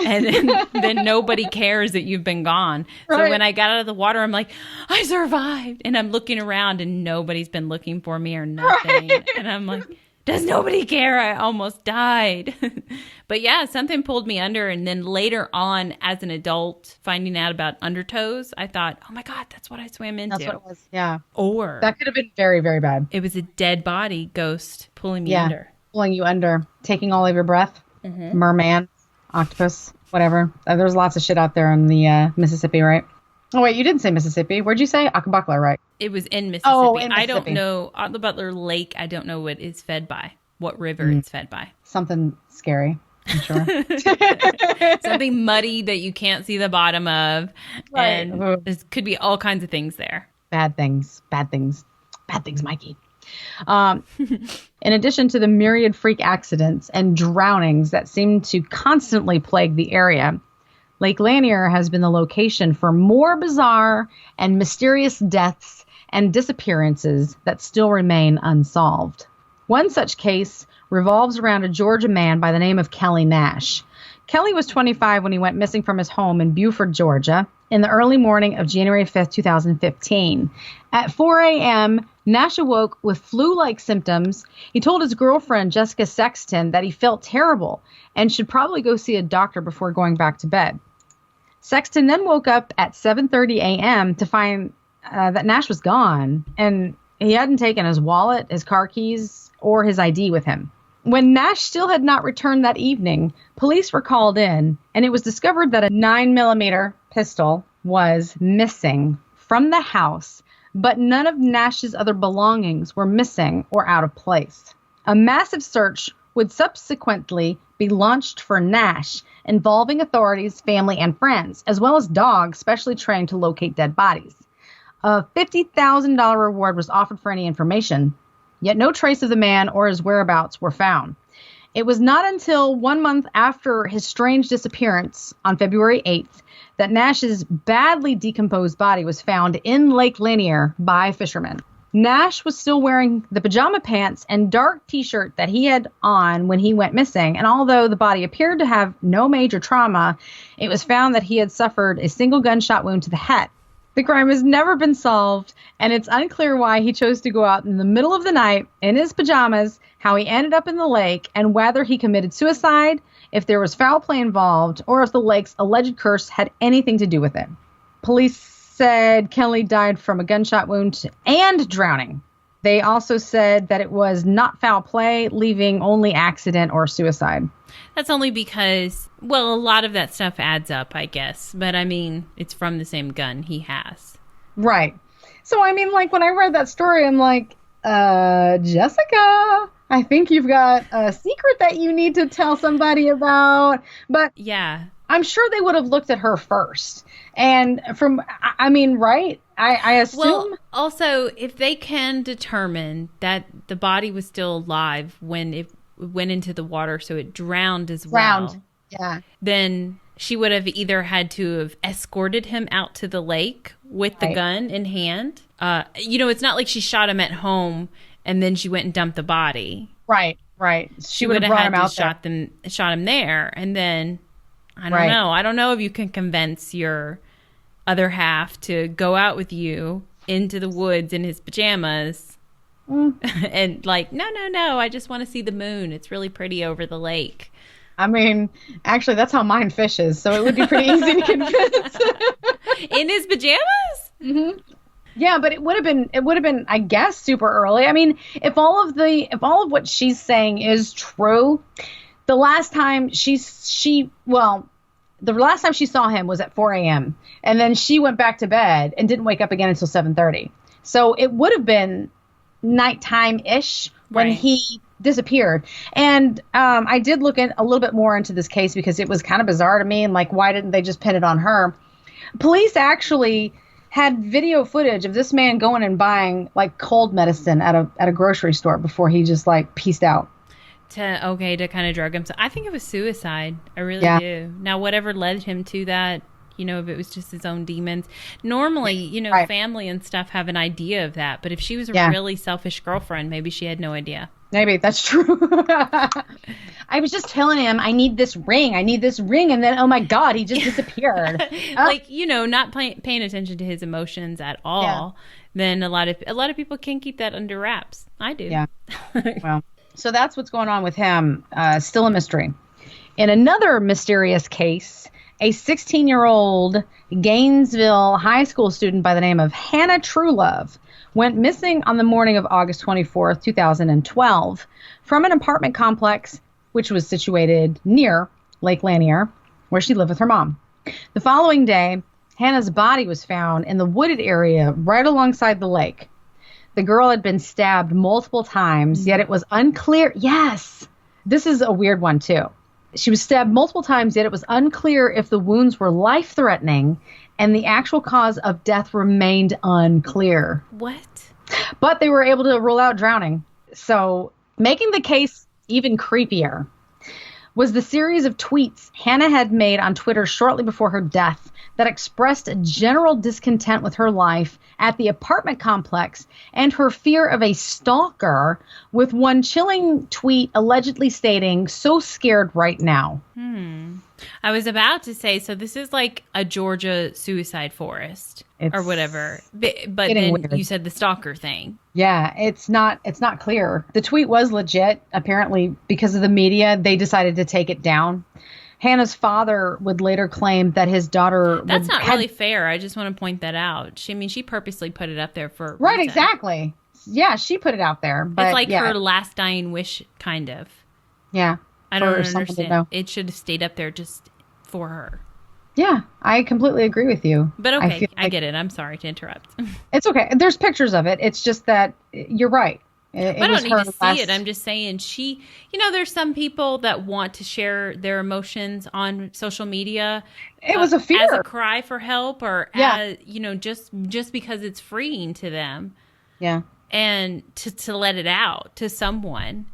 and then nobody cares that you've been gone. Right. So when I got out of the water, I'm like, I survived. And I'm looking around and nobody's been looking for me or nothing. Right. And I'm like, does nobody care? I almost died. But yeah, something pulled me under. And then later on, as an adult, finding out about Undertows, I thought, oh my God, that's what I swam into. That's what it was. Yeah. Or that could have been very, very bad. It was a dead body ghost pulling me under. Pulling you under, taking all of your breath. Mm-hmm. Merman, octopus, whatever. There's lots of shit out there in the Mississippi, right? Oh, wait, you didn't say Mississippi. Where'd you say? Arkabutla, right? It was in Mississippi. Oh, in Mississippi. I don't know. Arkabutla Lake, I don't know what it's fed by. What river it's fed by. Something scary, I'm sure. Something muddy that you can't see the bottom of. Right. And there could be all kinds of things there. Bad things, Mikey. In addition to the myriad freak accidents and drownings that seem to constantly plague the area, Lake Lanier has been the location for more bizarre and mysterious deaths and disappearances that still remain unsolved. One such case revolves around a Georgia man by the name of Kelly Nash. Kelly was 25 when he went missing from his home in Beaufort, Georgia, in the early morning of January 5th, 2015. At 4 a.m., Nash awoke with flu-like symptoms. He told his girlfriend, Jessica Sexton, that he felt terrible and should probably go see a doctor before going back to bed. Sexton then woke up at 7:30 a.m. to find that Nash was gone, and he hadn't taken his wallet, his car keys, or his ID with him. When Nash still had not returned that evening, police were called in, and it was discovered that a 9mm pistol was missing from the house, but none of Nash's other belongings were missing or out of place. A massive search would subsequently be launched for Nash, involving authorities, family, and friends, as well as dogs specially trained to locate dead bodies. A $50,000 reward was offered for any information, yet no trace of the man or his whereabouts were found. It was not until 1 month after his strange disappearance on February 8th that Nash's badly decomposed body was found in Lake Lanier by fishermen. Nash was still wearing the pajama pants and dark t-shirt that he had on when he went missing, and although the body appeared to have no major trauma, it was found that he had suffered a single gunshot wound to the head. The crime has never been solved, and it's unclear why he chose to go out in the middle of the night in his pajamas, how he ended up in the lake, and whether he committed suicide, if there was foul play involved, or if the lake's alleged curse had anything to do with it. Police said Kelly died from a gunshot wound and drowning. They also said that it was not foul play, leaving only accident or suicide. That's only because, well, a lot of that stuff adds up, I guess. But, I mean, it's from the same gun he has. Right. So, I mean, like, when I read that story, I'm like, Jessica, I think you've got a secret that you need to tell somebody about. But yeah, I'm sure they would have looked at her first. And I mean, right? I assume. Well, also, if they can determine that the body was still alive when it went into the water, so it drowned as well. Yeah. Then she would have either had to have escorted him out to the lake with the gun in hand. It's not like she shot him at home and then she went and dumped the body. Right. She would have had to shot him there, and then I don't know. I don't know if you can convince your other half to go out with you into the woods in his pajamas and like, no, I just want to see the moon. It's really pretty over the lake. I mean, actually, that's how mine fishes, so it would be pretty easy to convince. In his pajamas? Mm-hmm. Yeah, but it would have been, I guess, super early. I mean, if all of what she's saying is true, the last time she saw him was at 4 a.m. and then she went back to bed and didn't wake up again until 7:30. So it would have been nighttime-ish when he disappeared. And I did look a little bit more into this case because it was kind of bizarre to me. And like, why didn't they just pin it on her? Police actually had video footage of this man going and buying like cold medicine at a grocery store before he just like peaced out. To kind of drug himself. I think it was suicide. I really do. Now, whatever led him to that, if it was just his own demons. Normally, family and stuff have an idea of that. But if she was a really selfish girlfriend, maybe she had no idea. Maybe that's true. I was just telling him, I need this ring. And then, oh my God, he just disappeared. Not paying attention to his emotions at all. Yeah. Then a lot of people can keep that under wraps. I do. Yeah. Well, so that's what's going on with him. Still a mystery. In another mysterious case, a 16-year-old Gainesville high school student by the name of Hannah Truelove went missing on the morning of August 24th, 2012, from an apartment complex which was situated near Lake Lanier, where she lived with her mom. The following day, Hannah's body was found in the wooded area right alongside the lake. The girl had been stabbed multiple times, yet it was unclear. Yes, this is a weird one, too. She was stabbed multiple times, yet it was unclear if the wounds were life-threatening, and the actual cause of death remained unclear. What? But they were able to rule out drowning. So, making the case even creepier was the series of tweets Hannah had made on Twitter shortly before her death that expressed a general discontent with her life at the apartment complex and her fear of a stalker, with one chilling tweet allegedly stating, "So scared right now." I was about to say, so this is like a Georgia suicide forest or whatever. But then weird. You said the stalker thing. Yeah, it's not clear. The tweet was legit. Apparently, because of the media, they decided to take it down. Hannah's father would later claim that his daughter... That's not really fair. I just want to point that out. She purposely put it up there for a Right, reason. Exactly. she put it out there. But it's like her last dying wish, kind of. Yeah. I don't understand. It should have stayed up there just for her. Yeah, I completely agree with you. But okay, I get it. I'm sorry to interrupt. It's okay. There's pictures of it. It's just that you're right. I don't need to see it. I'm just saying there's some people that want to share their emotions on social media. It was a fear. As a cry for help or as, just because it's freeing to them. Yeah. And to let it out to someone.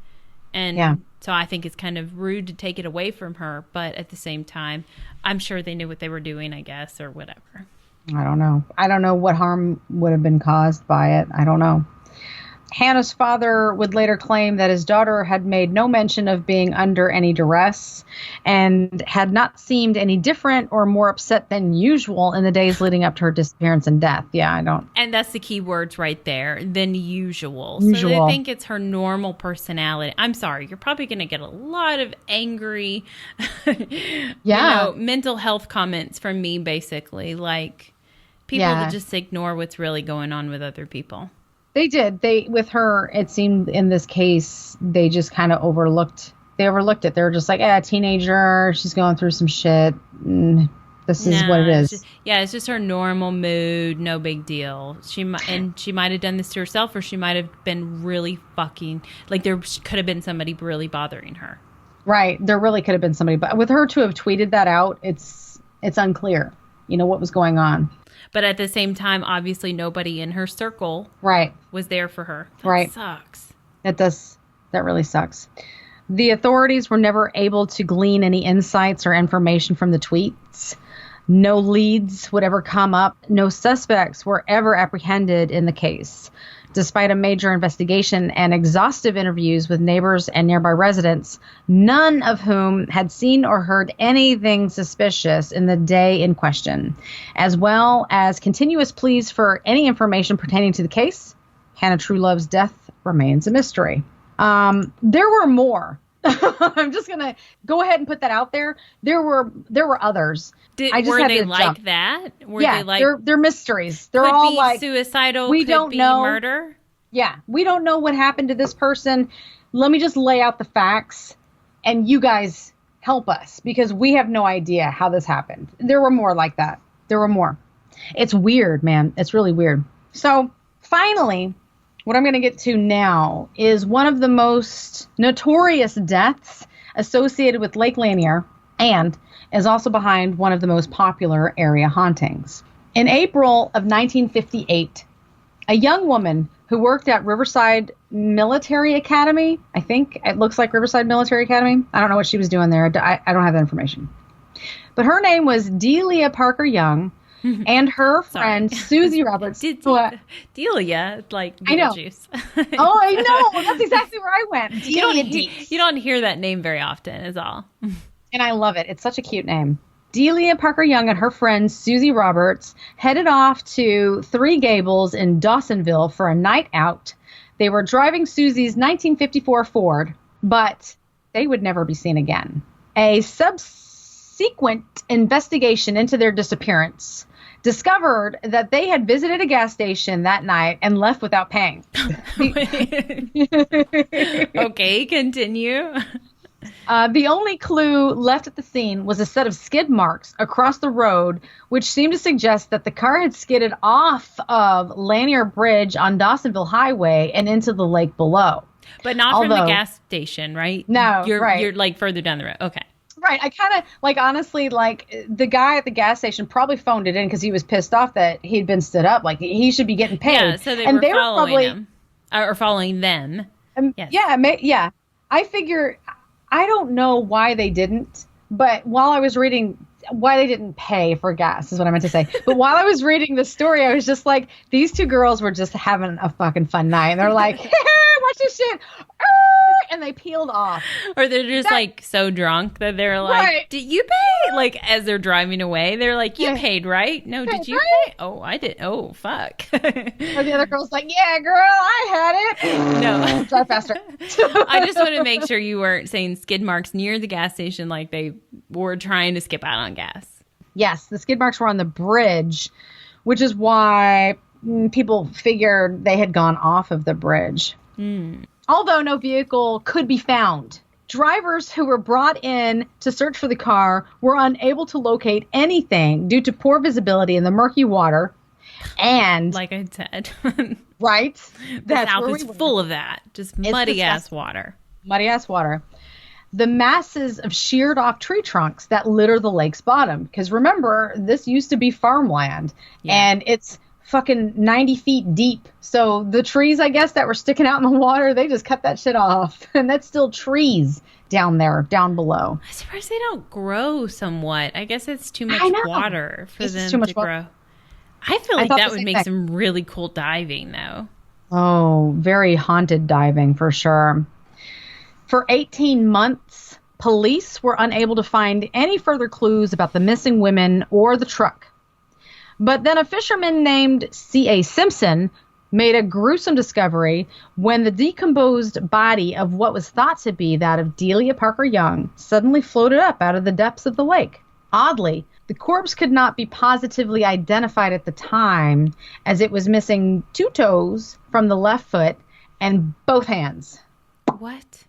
And so I think it's kind of rude to take it away from her. But at the same time, I'm sure they knew what they were doing, I guess, or whatever. I don't know. I don't know what harm would have been caused by it. I don't know. Hannah's father would later claim that his daughter had made no mention of being under any duress and had not seemed any different or more upset than usual in the days leading up to her disappearance and death. Yeah, I don't. And that's the key words right there, than usual. So they think it's her normal personality. I'm sorry, you're probably going to get a lot of angry, mental health comments from me, basically. Like people that just ignore what's really going on with other people. They did. With her, it seemed in this case, they just kind of overlooked it. They were just like, teenager, she's going through some shit. This is what it is. It's just her normal mood. No big deal. She might have done this to herself, or she might have been really fucking, like there could have been somebody really bothering her. Right. There really could have been somebody. But with her to have tweeted that out, it's unclear, what was going on. But at the same time, obviously nobody in her circle was there for her. That sucks. It does. That really sucks. The authorities were never able to glean any insights or information from the tweets. No leads would ever come up. No suspects were ever apprehended in the case. Despite a major investigation and exhaustive interviews with neighbors and nearby residents, none of whom had seen or heard anything suspicious in the day in question, as well as continuous pleas for any information pertaining to the case, Hannah Truelove's death remains a mystery. There were more. I'm just going to go ahead and put that out there. There were others. Were they like that? Were they like, they're mysteries. They're could all be like suicidal. We could don't be know murder. Yeah, we don't know what happened to this person. Let me just lay out the facts, and you guys help us because we have no idea how this happened. There were more like that. There were more. It's weird, man. It's really weird. So finally, what I'm going to get to now is one of the most notorious deaths associated with Lake Lanier and is also behind one of the most popular area hauntings. In April of 1958, a young woman who worked at Riverside Military Academy, I think it looks like Riverside Military Academy. I don't know what she was doing there. I don't have that information. But her name was Delia Parker Young, and her friend Susie Roberts. Delia, like Beetlejuice. Oh, I know. That's exactly where I went. You don't hear that name very often, is all. And I love it. It's such a cute name. Delia Parker Young and her friend Susie Roberts headed off to Three Gables in Dawsonville for a night out. They were driving Susie's 1954 Ford, but they would never be seen again. A subsequent investigation into their disappearance discovered that they had visited a gas station that night and left without paying. Okay, continue. The only clue left at the scene was a set of skid marks across the road, which seemed to suggest that the car had skidded off of Lanier Bridge on Dawsonville Highway and into the lake below. But not from the gas station, right? No, You're like further down the road. Okay. Right. I kind of honestly, the guy at the gas station probably phoned it in because he was pissed off that he'd been stood up. Like he should be getting paid. Yeah, so they were following him or following them. Yes. Yeah. I figure, I don't know why they didn't, but while I was reading why they didn't pay for gas is what I meant to say. But while I was reading the story, I was just like, these two girls were just having a fucking fun night. And they're like, hey, watch this shit. And they peeled off. Or they're just so drunk that they're like, right. Did you pay? Like as they're driving away, they're like, you paid, right? No, did you pay? Oh, I did. Oh, fuck. Or the other girl's like, yeah, girl, I had it. No. Drive faster. I just want to make sure you weren't saying skid marks near the gas station like they were trying to skip out on gas. Yes, the skid marks were on the bridge, which is why people figured they had gone off of the bridge. Although no vehicle could be found. Drivers who were brought in to search for the car were unable to locate anything due to poor visibility in the murky water. And like I said, right? The South is full of that. Just muddy ass water. Muddy ass water. The masses of sheared off tree trunks that litter the lake's bottom. Because remember, this used to be farmland. Yeah. And it's fucking 90 feet deep. So the trees, I guess, that were sticking out in the water, they just cut that shit off. And that's still trees down there, down below. I'm surprised they don't grow somewhat. I guess it's too much water for them to grow. I feel like that would make some really cool diving, though. Oh, very haunted diving for sure. For 18 months, police were unable to find any further clues about the missing women or the truck. But then a fisherman named C.A. Simpson made a gruesome discovery when the decomposed body of what was thought to be that of Delia Parker Young suddenly floated up out of the depths of the lake. Oddly, the corpse could not be positively identified at the time, as it was missing 2 toes from the left foot and both hands. What?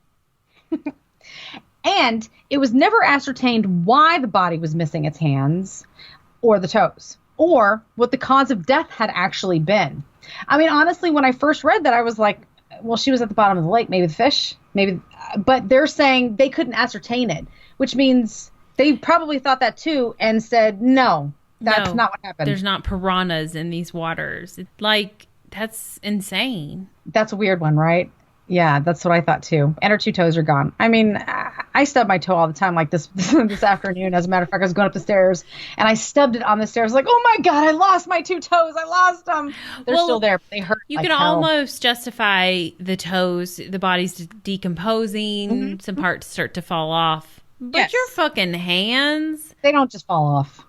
And it was never ascertained why the body was missing its hands or the toes, or what the cause of death had actually been. I mean, honestly, when I first read that, I was like, well, she was at the bottom of the lake, maybe the fish, maybe. But they're saying they couldn't ascertain it, which means they probably thought that too and said, no, that's not what happened. There's not piranhas in these waters. Like, that's insane. That's a weird one, right? Yeah, that's what I thought too. And her 2 toes are gone. I mean, I stub my toe all the time, like this afternoon. As a matter of fact, I was going up the stairs and I stubbed it on the stairs. Like, oh my God, I lost my 2 toes. I lost them. They're still there, but they hurt. You can almost justify the toes, the body's decomposing, some parts start to fall off. But your fucking hands, they don't just fall off.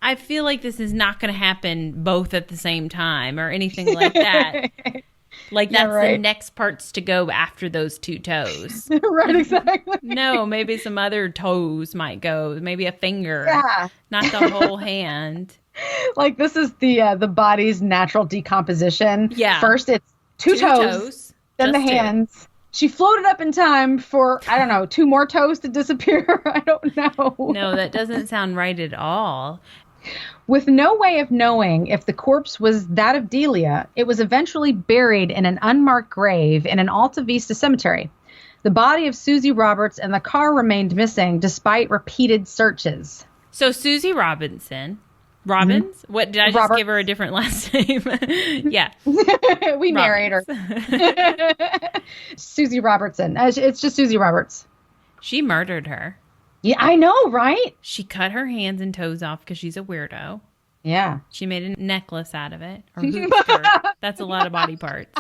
I feel like this is not going to happen both at the same time or anything like that. Like, that's the next parts to go after those 2 toes. Right, exactly. No, maybe some other toes might go. Maybe a finger. Yeah. Not the whole hand. Like, this is the body's natural decomposition. Yeah. First, it's 2 toes, then the hands. 2. She floated up in time for, I don't know, 2 more toes to disappear. I don't know. No, that doesn't sound right at all. With no way of knowing if the corpse was that of Delia, it was eventually buried in an unmarked grave in an Alta Vista cemetery. The body of Susie Roberts and the car remained missing despite repeated searches. So Susie Robbins? What, did I just give her a different last name? Yeah. We married her. Susie Robertson. It's just Susie Roberts. She murdered her. Yeah, I know, right? She cut her hands and toes off because she's a weirdo. Yeah. She made a necklace out of it. Or hoopster. That's a lot of body parts.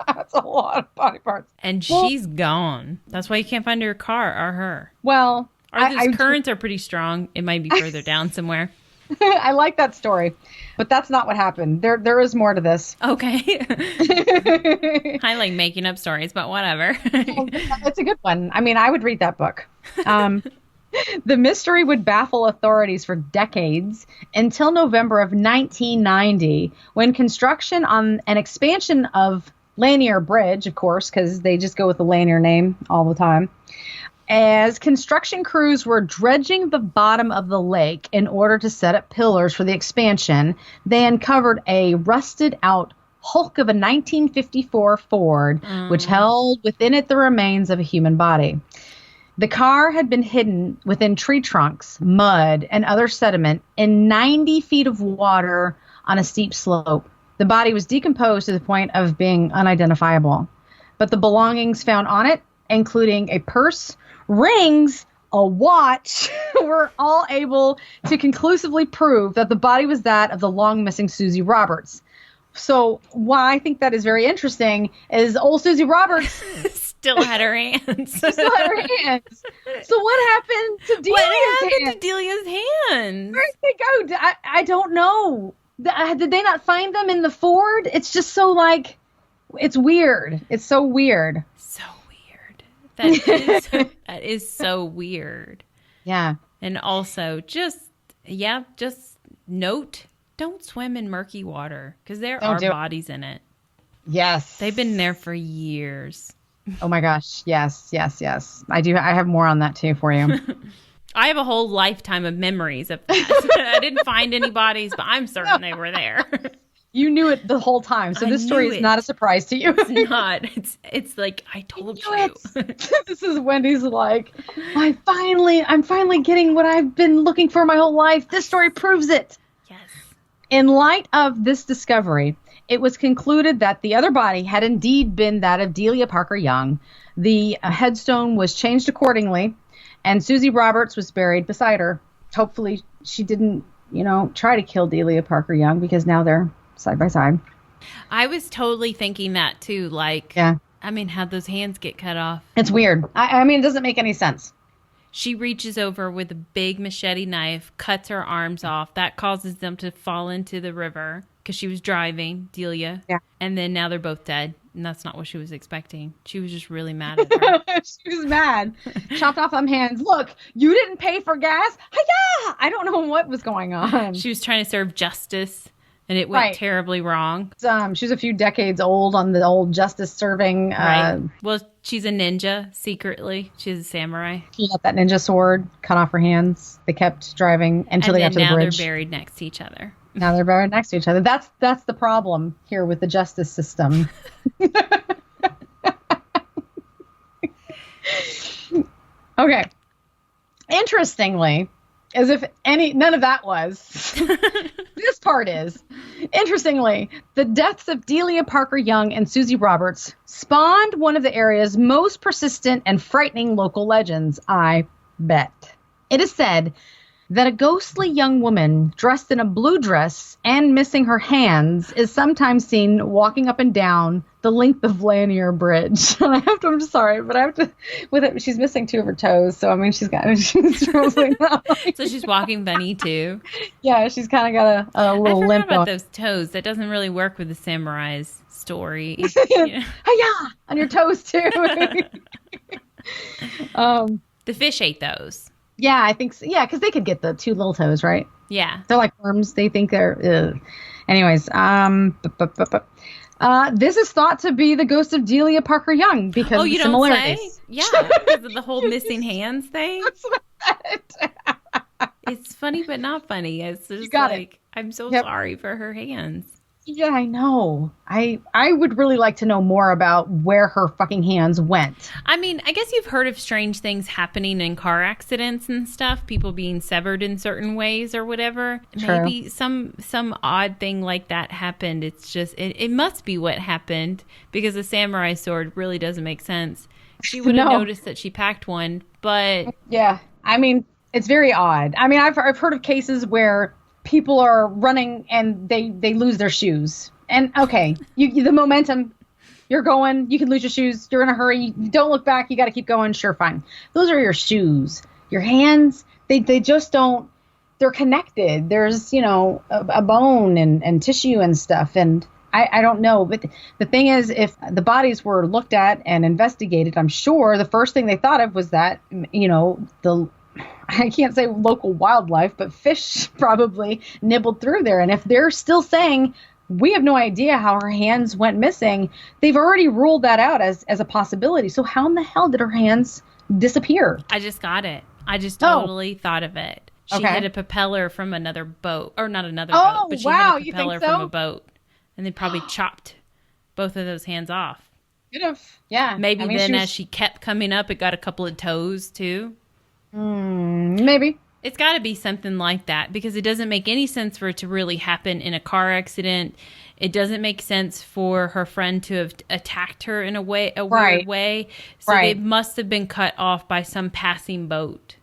That's a lot of body parts. And she's gone. That's why you can't find her car or her. Well, those currents are pretty strong. It might be further down somewhere. I like that story, but that's not what happened. There is more to this. Okay. I like making up stories, but whatever. Well, it's a good one. I mean, I would read that book. The mystery would baffle authorities for decades until November of 1990, when construction on an expansion of Lanier Bridge, of course, because they just go with the Lanier name all the time. As construction crews were dredging the bottom of the lake in order to set up pillars for the expansion, they uncovered a rusted-out hulk of a 1954 Ford, which held within it the remains of a human body. The car had been hidden within tree trunks, mud, and other sediment in 90 feet of water on a steep slope. The body was decomposed to the point of being unidentifiable. But the belongings found on it, including a purse, rings, a watch, were all able to conclusively prove that the body was that of the long-missing Susie Roberts. So why I think that is very interesting is old Susie Roberts still had her hands. So what happened to Delia's hands? Where did they go? I don't know. Did they not find them in the Ford? It's just so like, it's weird. It's so weird. So weird. That is so weird. Yeah. And also just note Don't swim in murky water because there are bodies in it. Yes. They've been there for years. Oh my gosh. Yes. I have more on that too for you. I have a whole lifetime of memories of that. I didn't find any bodies, but I'm certain they were there. You knew it the whole time. So this story is not a surprise to you. It's not. It's like, I told you. This is Wendy's like, I'm finally getting what I've been looking for my whole life. This story proves it. Yes. In light of this discovery, it was concluded that the other body had indeed been that of Delia Parker Young. The headstone was changed accordingly, and Susie Roberts was buried beside her. Hopefully she didn't, try to kill Delia Parker Young, because now they're side by side. I was totally thinking that too. Like, yeah. I mean, how'd those hands get cut off? It's weird. I mean, it doesn't make any sense. She reaches over with a big machete knife, cuts her arms off. That causes them to fall into the river because she was driving, Delia. Yeah. And then now they're both dead. And that's not what she was expecting. She was just really mad at her. She was mad. Chopped off them hands. Look, you didn't pay for gas. Hi-ya! I don't know what was going on. She was trying to serve justice, and it went terribly wrong. She was a few decades old on the old justice serving. Right. Well, she's a ninja secretly. She's a samurai. She got that ninja sword, cut off her hands. They kept driving until they got to the bridge. Now they're buried next to each other. Now they're buried next to each other. That's the problem here with the justice system. Okay. Interestingly, as if none of that was. This part is. Interestingly, the deaths of Delia Parker Young and Susie Roberts spawned one of the area's most persistent and frightening local legends, I bet. It is said that a ghostly young woman dressed in a blue dress and missing her hands is sometimes seen walking up and down the length of Lanier Bridge. I'm sorry, but I have to, with it, she's missing two of her toes. So, I mean, she's probably not. So she's walking funny too. Yeah, she's kind of got a little limp. I forgot about those toes. That doesn't really work with the samurai's story. Hiya! On your toes too. The fish ate those. Yeah, I think so. Yeah, because they could get the two little toes, right? Yeah. They're like worms. They think they're... Anyways, this is thought to be the ghost of Delia Parker Young because of the similarities. Don't say? Yeah, because of the whole missing hands thing. That's what I said. It's funny, but not funny. It's just like, I'm so sorry for her hands. Yeah, I know. I would really like to know more about where her fucking hands went. I mean, I guess you've heard of strange things happening in car accidents and stuff, people being severed in certain ways or whatever. True. Maybe some odd thing like that happened. It's just, it must be what happened because a samurai sword really doesn't make sense. She would have noticed that she packed one, but... Yeah, I mean, it's very odd. I mean, I've heard of cases where people are running and they lose their shoes. And okay, the momentum, you're going, you can lose your shoes. You're in a hurry. You don't look back. You got to keep going. Sure, fine. Those are your shoes. Your hands, they just don't, they're connected. There's, a bone and tissue and stuff. And I don't know. But the thing is, if the bodies were looked at and investigated, I'm sure the first thing they thought of was that, I can't say local wildlife, but fish probably nibbled through there. And if they're still saying, we have no idea how her hands went missing, they've already ruled that out as a possibility. So how in the hell did her hands disappear? I just got it. I just totally thought of it. She hit a propeller from another boat. Or not another boat, but she hit a propeller from a boat. And they probably chopped both of those hands off. Could have, yeah. Maybe as she kept coming up, it got a couple of toes too. Maybe. It's got to be something like that because it doesn't make any sense for it to really happen in a car accident. It doesn't make sense for her friend to have attacked her in a weird way. So they must have been cut off by some passing boat.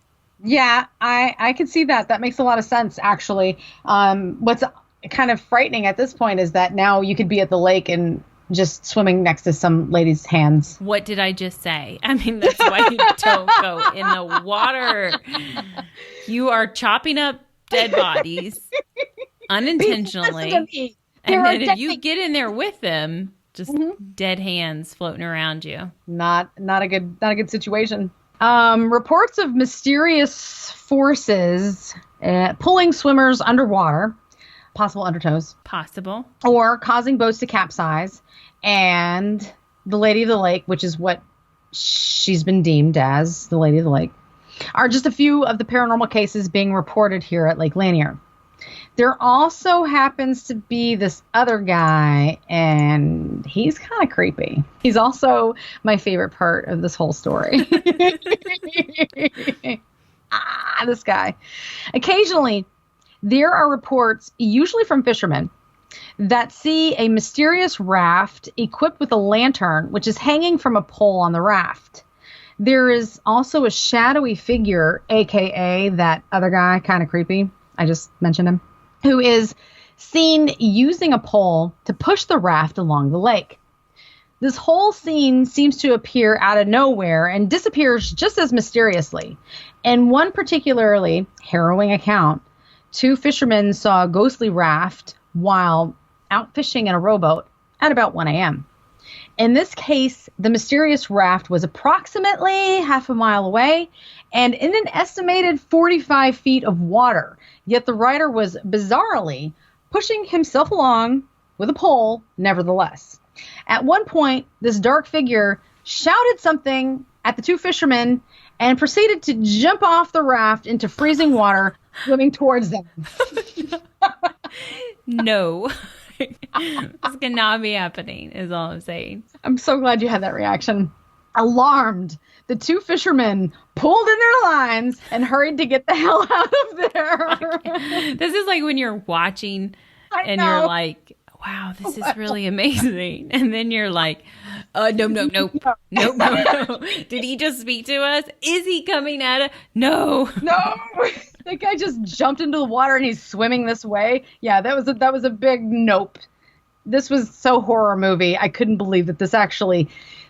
Yeah, I could see that. That makes a lot of sense, actually. What's kind of frightening at this point is that now you could be at the lake and just swimming next to some lady's hands. What did I just say? I mean, that's why you don't go in the water. You are chopping up dead bodies unintentionally. And then if you get in there with them, just dead hands floating around you. Not a good situation. Reports of mysterious forces pulling swimmers underwater possible undertows. Possible. Or causing boats to capsize. And the Lady of the Lake, which is what she's been deemed as, the Lady of the Lake, are just a few of the paranormal cases being reported here at Lake Lanier. There also happens to be this other guy, and he's kind of creepy. He's also my favorite part of this whole story. This guy. Occasionally, there are reports, usually from fishermen, that see a mysterious raft equipped with a lantern, which is hanging from a pole on the raft. There is also a shadowy figure, a.k.a. that other guy, kind of creepy, I just mentioned him, who is seen using a pole to push the raft along the lake. This whole scene seems to appear out of nowhere and disappears just as mysteriously. In one particularly harrowing account, 2 fishermen saw a ghostly raft while out fishing in a rowboat at about 1 a.m. In this case, the mysterious raft was approximately half a mile away and in an estimated 45 feet of water. Yet the writer was bizarrely pushing himself along with a pole, nevertheless. At one point, this dark figure shouted something at the 2 fishermen and proceeded to jump off the raft into freezing water, swimming towards them. No. This cannot be happening, is all I'm saying. I'm so glad you had that reaction. Alarmed, the 2 fishermen pulled in their lines and hurried to get the hell out of there. This is like when you're watching and you're like, wow, this is really amazing. And then you're like, nope. Did he just speak to us? Is he coming at us? No. That guy just jumped into the water and he's swimming this way. Yeah, that was a big nope. This was so horror movie. I couldn't believe that this actually,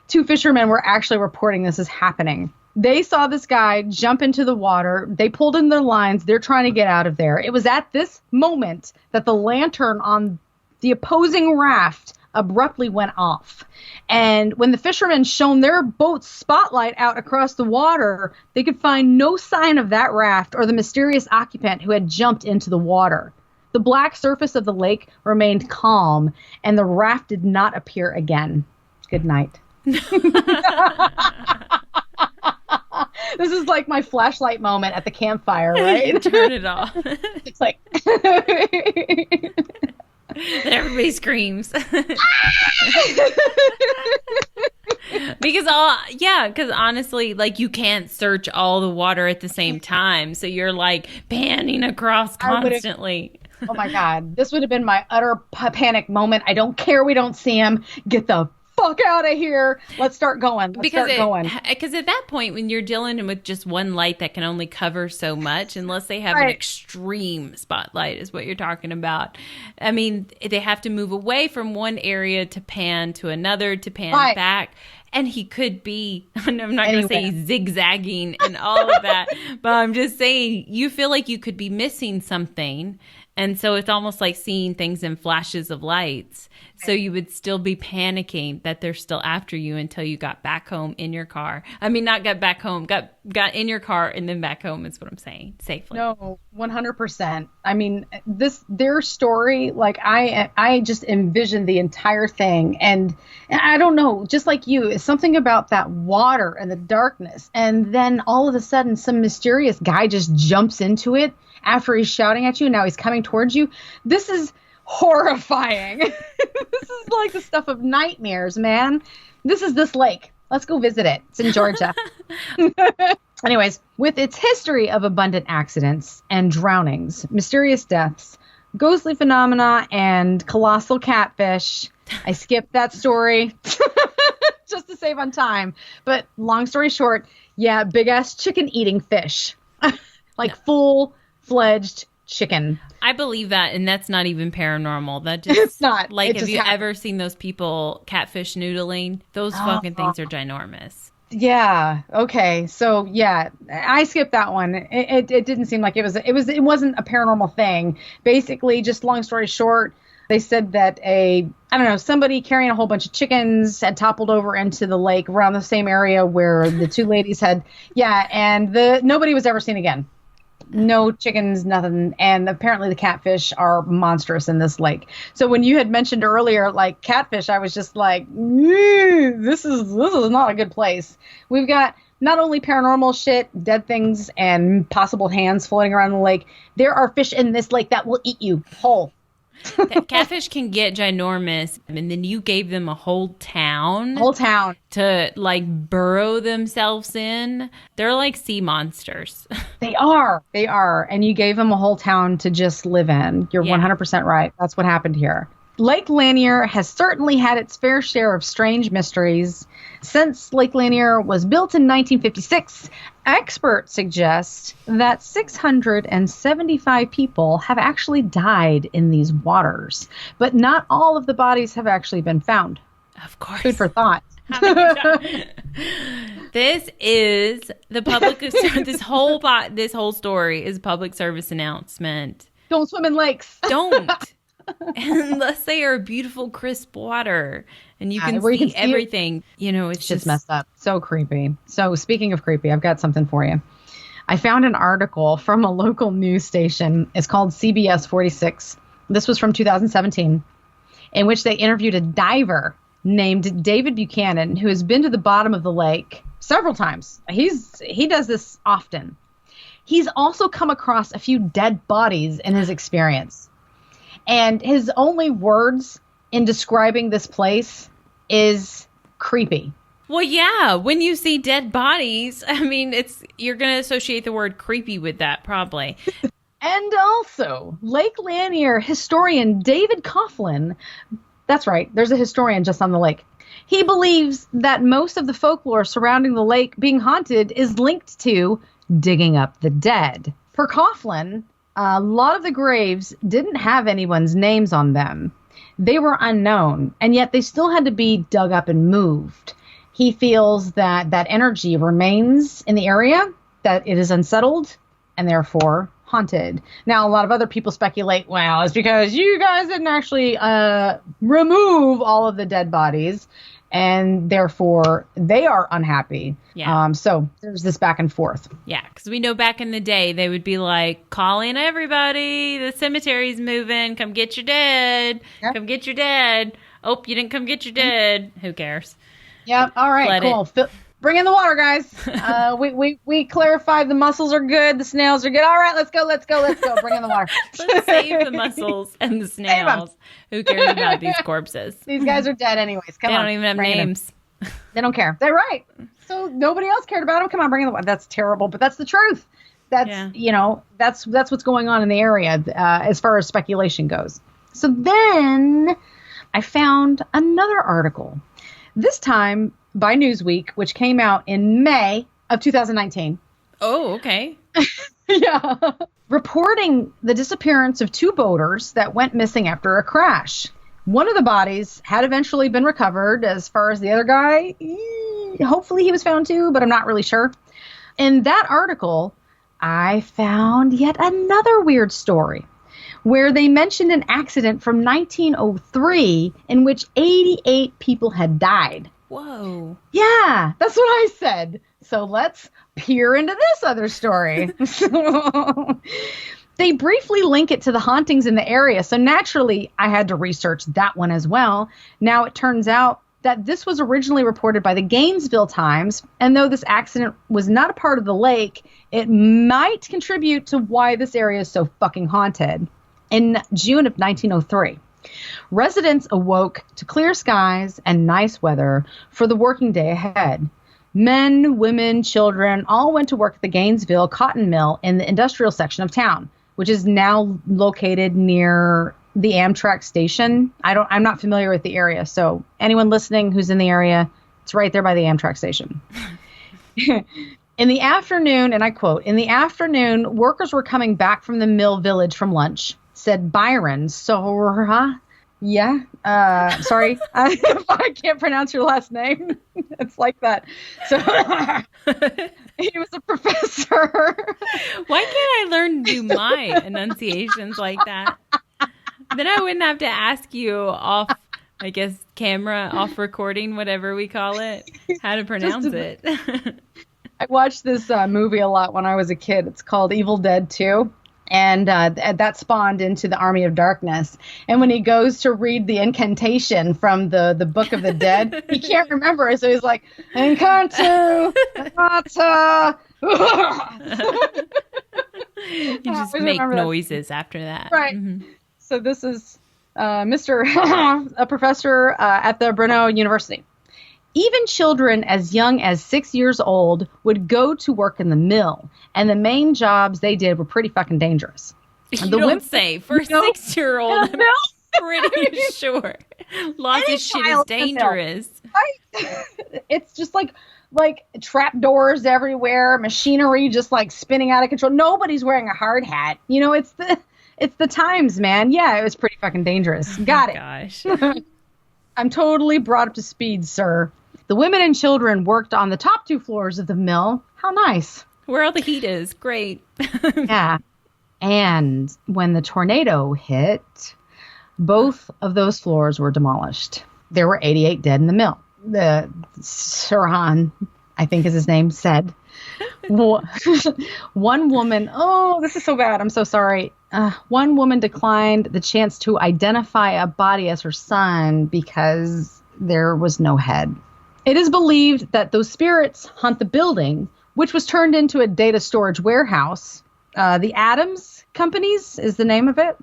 2 fishermen were actually reporting this as happening. They saw this guy jump into the water. They pulled in their lines. They're trying to get out of there. It was at this moment that the lantern on the opposing raft abruptly went off. And when the fishermen shone their boat's spotlight out across the water, they could find no sign of that raft or the mysterious occupant who had jumped into the water. The black surface of the lake remained calm, and the raft did not appear again. Good night. This is like my flashlight moment at the campfire, right? Turn it off. It's like... Everybody screams. Because honestly, like, you can't search all the water at the same time. So you're like panning across constantly. Oh my God. This would have been my utter panic moment. I don't care. We don't see him. Get the fuck out of here. Let's start going. Because at that point, when you're dealing with just one light that can only cover so much, unless they have an extreme spotlight is what you're talking about. I mean, they have to move away from one area to pan to another, to pan back. And he could be, I'm not going to say zigzagging and all of that, but I'm just saying you feel like you could be missing something. And so it's almost like seeing things in flashes of lights. So you would still be panicking that they're still after you until you got back home in your car. I mean, not got back home, got in your car and then back home is what I'm saying, safely. No, 100%. I mean, their story, like I just envisioned the entire thing. And I don't know, just like you, it's something about that water and the darkness. And then all of a sudden, some mysterious guy just jumps into it after he's shouting at you. Now he's coming towards you. This is horrifying. This is like the stuff of nightmares, man. This is this lake. Let's go visit it. It's in Georgia. Anyways, with its history of abundant accidents and drownings, mysterious deaths, ghostly phenomena, and colossal catfish, I skipped that story just to save on time. But long story short, yeah, big ass chicken eating fish. Full-fledged chicken. I believe that, and that's not even paranormal. That just it's not. Like, have you ever seen those people catfish noodling? Those fucking things are ginormous. Yeah. Okay. So yeah, I skipped that one. It didn't seem like it wasn't a paranormal thing. Basically, just long story short, they said that somebody carrying a whole bunch of chickens had toppled over into the lake around the same area where the 2 ladies had. Yeah, and nobody was ever seen again. No chickens, nothing. And apparently the catfish are monstrous in this lake. So when you had mentioned earlier, like catfish, I was just like, this is not a good place. We've got not only paranormal shit, dead things, and possible hands floating around the lake. There are fish in this lake that will eat you whole. That catfish can get ginormous, and then you gave them a whole town to like burrow themselves in. They're like sea monsters. They are, and you gave them a whole town to just live in. You're 100% right. That's what happened here. Lake Lanier has certainly had its fair share of strange mysteries. Since Lake Lanier was built in 1956, experts suggest that 675 people have actually died in these waters, but not all of the bodies have actually been found. Of course. Food for thought. This is the public. This whole story is a public service announcement. Don't swim in lakes. Don't. Unless they are beautiful, crisp water and you can see everything. You know, it's just messed up. So creepy. So speaking of creepy, I've got something for you. I found an article from a local news station. It's called CBS 46. This was from 2017, in which they interviewed a diver named David Buchanan, who has been to the bottom of the lake several times. He does this often. He's also come across a few dead bodies in his experience. And his only words in describing this place is creepy. Well, yeah, when you see dead bodies, I mean, you're going to associate the word creepy with that, probably. And also, Lake Lanier historian David Coughlin, that's right, there's a historian just on the lake. He believes that most of the folklore surrounding the lake being haunted is linked to digging up the dead. Per Coughlin, a lot of the graves didn't have anyone's names on them. They were unknown, and yet they still had to be dug up and moved. He feels that that energy remains in the area, that it is unsettled, and therefore haunted. Now, a lot of other people speculate, well, it's because you guys didn't actually remove all of the dead bodies, and therefore they are unhappy. Yeah. So there's this back and forth. Yeah, because we know back in the day, they would be like, calling everybody, the cemetery's moving, come get your dead, come get your dead. Oh, you didn't come get your dead. Who cares? Yep. All right, cool. Bring in the water, guys. We clarified the mussels are good. The snails are good. All right, let's go. Bring in the water. Let's save the mussels and the snails. Who cares about these corpses? These guys are dead anyways. Come on. They don't even have names. They don't care. They're right. So nobody else cared about them. Come on, bring in the water. That's terrible, but that's the truth. That's what's going on in the area as far as speculation goes. So then I found another article. This time by Newsweek, which came out in May of 2019. Oh, okay. Yeah. Reporting the disappearance of two boaters that went missing after a crash. One of the bodies had eventually been recovered. As far as the other guy, hopefully he was found too, but I'm not really sure. In that article, I found yet another weird story where they mentioned an accident from 1903 in which 88 people had died. Whoa. Yeah, that's what I said. So let's peer into this other story. They briefly link it to the hauntings in the area. So naturally, I had to research that one as well. Now it turns out that this was originally reported by the Gainesville Times. And though this accident was not a part of the lake, it might contribute to why this area is so fucking haunted. In June of 1903, residents awoke to clear skies and nice weather for the working day ahead. Men, women, children all went to work at the Gainesville cotton mill in the industrial section of town, which is now located near the Amtrak station. I'm not familiar with the area, so anyone listening who's in the area, it's right there by the Amtrak station. In the afternoon, and I quote, "In the afternoon, workers were coming back from the mill village from lunch," said Byron Sorry, I can't pronounce your last name. It's like that. So he was a professor. Why can't I learn to do my enunciations like that? Then I wouldn't have to ask you off, I guess, camera, off recording, whatever we call it, how to pronounce it. I watched this movie a lot when I was a kid. It's called Evil Dead 2. And that spawned into the Army of Darkness. And when he goes to read the incantation from the Book of the Dead, he can't remember it. So he's like, Encanto, Encanto. You just make noises after that. Right. Mm-hmm. So this is a professor at the Brno University. Even children as young as 6 years old would go to work in the mill, and the main jobs they did were pretty fucking dangerous. You don't say. For a 6-year-old, I'm pretty sure lots of shit is dangerous. Right? It's just like trap doors everywhere, machinery just like spinning out of control. Nobody's wearing a hard hat. You know, it's the times, man. Yeah, it was pretty fucking dangerous. Got it. Gosh. I'm totally brought up to speed, sir. The women and children worked on the top 2 floors of the mill. How nice. Where all the heat is. Great. Yeah. And when the tornado hit, both of those floors were demolished. There were 88 dead in the mill. The Sirhan, I think is his name, said. One woman, oh, this is so bad. I'm so sorry. One woman declined the chance to identify a body as her son because there was no head. It is believed that those spirits haunt the building, which was turned into a data storage warehouse. The Adams Companies is the name of it.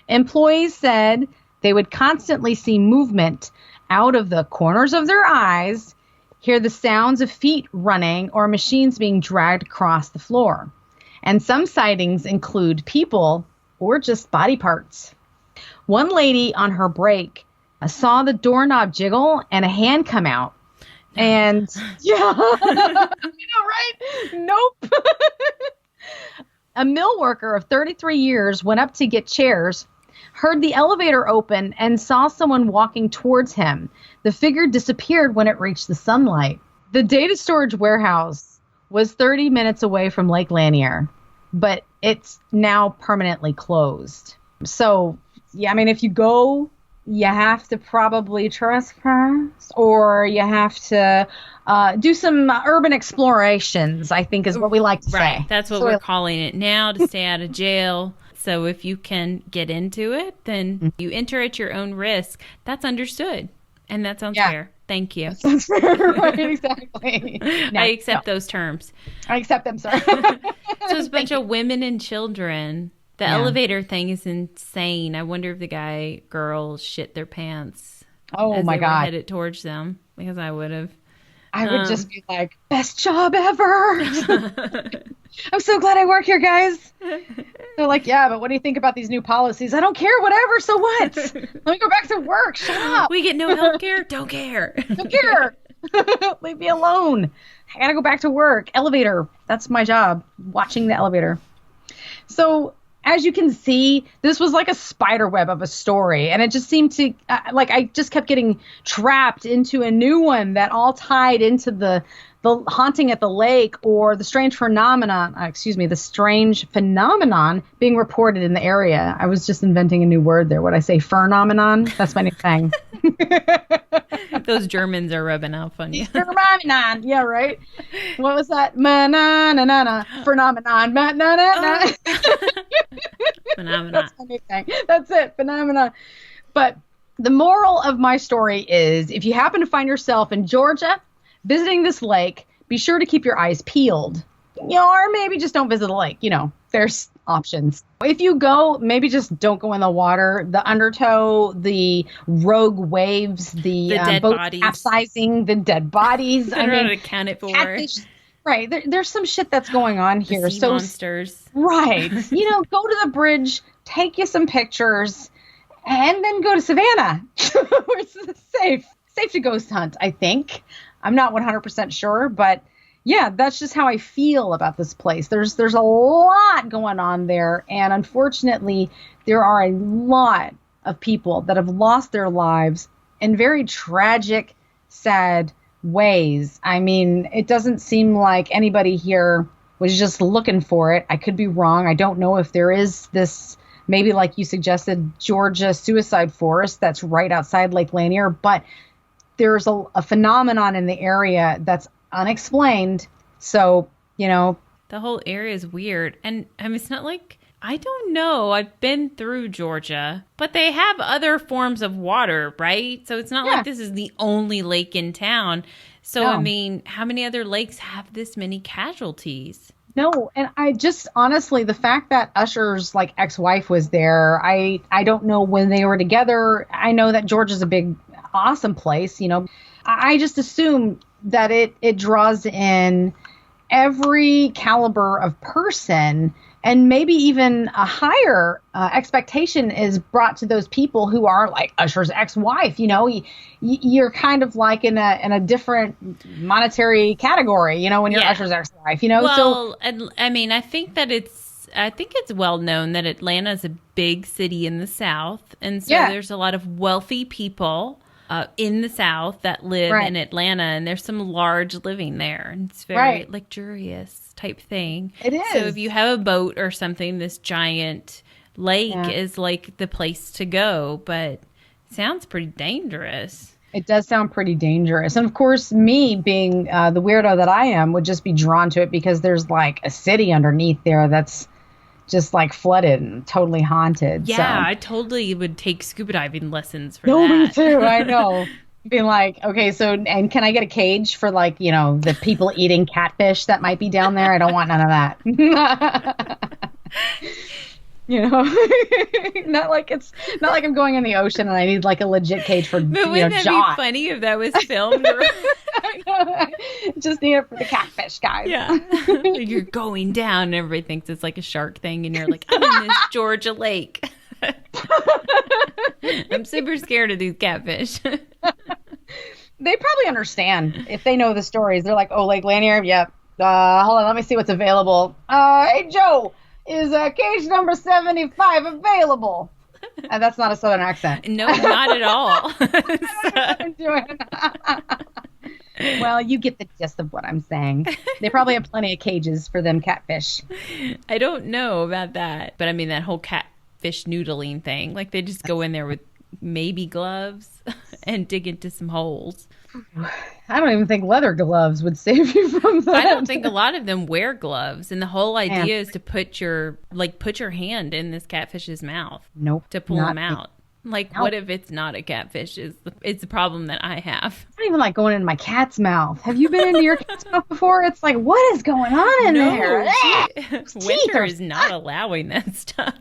Employees said they would constantly see movement out of the corners of their eyes, hear the sounds of feet running or machines being dragged across the floor. And some sightings include people or just body parts. One lady on her break saw the doorknob jiggle and a hand come out. And yeah, you know, right? Nope. A mill worker of 33 years went up to get chairs, heard the elevator open, and saw someone walking towards him. The figure disappeared when it reached the sunlight. The data storage warehouse was 30 minutes away from Lake Lanier, but it's now permanently closed. So, yeah, I mean, if you go, you have to probably trespass, or you have to do some urban explorations, I think is what we like to say. Right, that's what we're calling it now, to stay out of jail. So if you can get into it, then you enter at your own risk. That's understood. And that sounds fair. Thank you. That sounds fair, right, exactly. No, I accept those terms. I accept them, sir. So it's a bunch of women and children. The elevator thing is insane. I wonder if the girl shit their pants. Oh as my they God. were headed towards them, because I would have. I would just be like, best job ever. I'm so glad I work here, guys. They're like, yeah, but what do you think about these new policies? I don't care, whatever, so what? Let me go back to work. Shut up. We get no health care? Don't care. Don't care. Leave me alone. I gotta go back to work. Elevator. That's my job, watching the elevator. So, as you can see, this was like a spider web of a story, and it just seemed to, I just kept getting trapped into a new one that all tied into the haunting at the lake, or the strange phenomenon being reported in the area. I was just inventing a new word there. What I say, phenomenon? That's my new thing. Those Germans are rubbing off on you. Phenomenon. Yeah, right. What was that? Ma-na-na-na-na. Phenomenon. Ma-na-na-na. Phenomenon. That's my new thing. That's it. Phenomenon. But the moral of my story is, if you happen to find yourself in Georgia visiting this lake, be sure to keep your eyes peeled. Or maybe just don't visit the lake. There's options. If you go, maybe just don't go in the water. The undertow, the rogue waves, the dead boat bodies. Capsizing, the dead bodies. I mean, accounted for. Catfish, right. There's some shit that's going on here. Sea monsters. Right. Go to the bridge, take you some pictures, and then go to Savannah, where it's safe to ghost hunt, I think. I'm not 100% sure, but yeah, that's just how I feel about this place. There's a lot going on there, and unfortunately, there are a lot of people that have lost their lives in very tragic, sad ways. I mean, it doesn't seem like anybody here was just looking for it. I could be wrong. I don't know if there is this, maybe like you suggested, Georgia suicide forest that's right outside Lake Lanier, but there's a phenomenon in the area that's unexplained. So, the whole area is weird. And I mean, it's not like, I don't know. I've been through Georgia, but they have other forms of water, right? So it's not like this is the only lake in town. So, I mean, how many other lakes have this many casualties? No, and I just honestly, the fact that Usher's like ex-wife was there, I don't know when they were together. I know that Georgia's a big, awesome place. I just assume that it draws in every caliber of person, and maybe even a higher expectation is brought to those people who are like Usher's ex-wife. You're kind of like in a different monetary category, when you're Usher's ex-wife. Well, I mean, I think it's well known that Atlanta is a big city in the South, and so there's a lot of wealthy people in the South that live in Atlanta, and there's some large living there. And it's very luxurious type thing. It is. So if you have a boat or something, this giant lake is like the place to go, but it sounds pretty dangerous. It does sound pretty dangerous. And of course, me being the weirdo that I am would just be drawn to it because there's like a city underneath there that's just like flooded and totally haunted. Yeah, so. I totally would take scuba diving lessons for that. Me too. I know. Being like, okay, so, and can I get a cage for like, the people eating catfish that might be down there? I don't want none of that. not like I'm going in the ocean and I need like a legit cage for, but wouldn't that be funny if that was filmed? Just need it for the catfish, guys. Yeah. You're going down and everybody thinks it's like a shark thing and you're like, I'm in this Georgia lake. I'm super scared of these catfish. They probably understand if they know the stories. They're like, oh, Lake Lanier? Yep. Hold on, let me see what's available. Hey, Joe, is cage number 75 available? And that's not a Southern accent. No, not at all. I don't know what I'm doing. Well, you get the gist of what I'm saying. They probably have plenty of cages for them catfish. I don't know about that. But I mean, that whole catfish noodling thing, like they just go in there with maybe gloves and dig into some holes. I don't even think leather gloves would save you from that. I don't think a lot of them wear gloves, and the whole idea is to put your hand in this catfish's mouth. Nope. To pull them out. Like, what if it's not a catfish? It's the problem that I have. I don't even like going into my cat's mouth. Have you been into your cat's mouth before? It's like, what is going on in there? Winter is not allowing that stuff.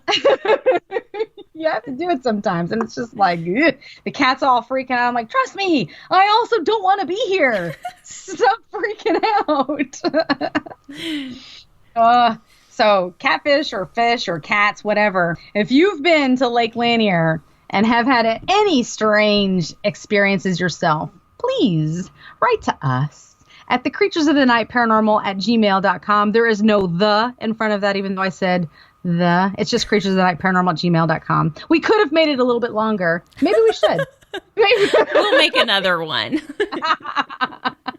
You have to do it sometimes, and it's just like, ugh. The cat's all freaking out. I'm like, trust me, I also don't want to be here. Stop freaking out. So catfish or fish or cats, whatever. If you've been to Lake Lanier and have had any strange experiences yourself, please write to us at thecreaturesofthenight@gmail.com. There is no the in front of that, even though I said the. It's just creaturesofthenight@paranormal@gmail.com. We could have made it a little bit longer. Maybe we should. We'll make another one.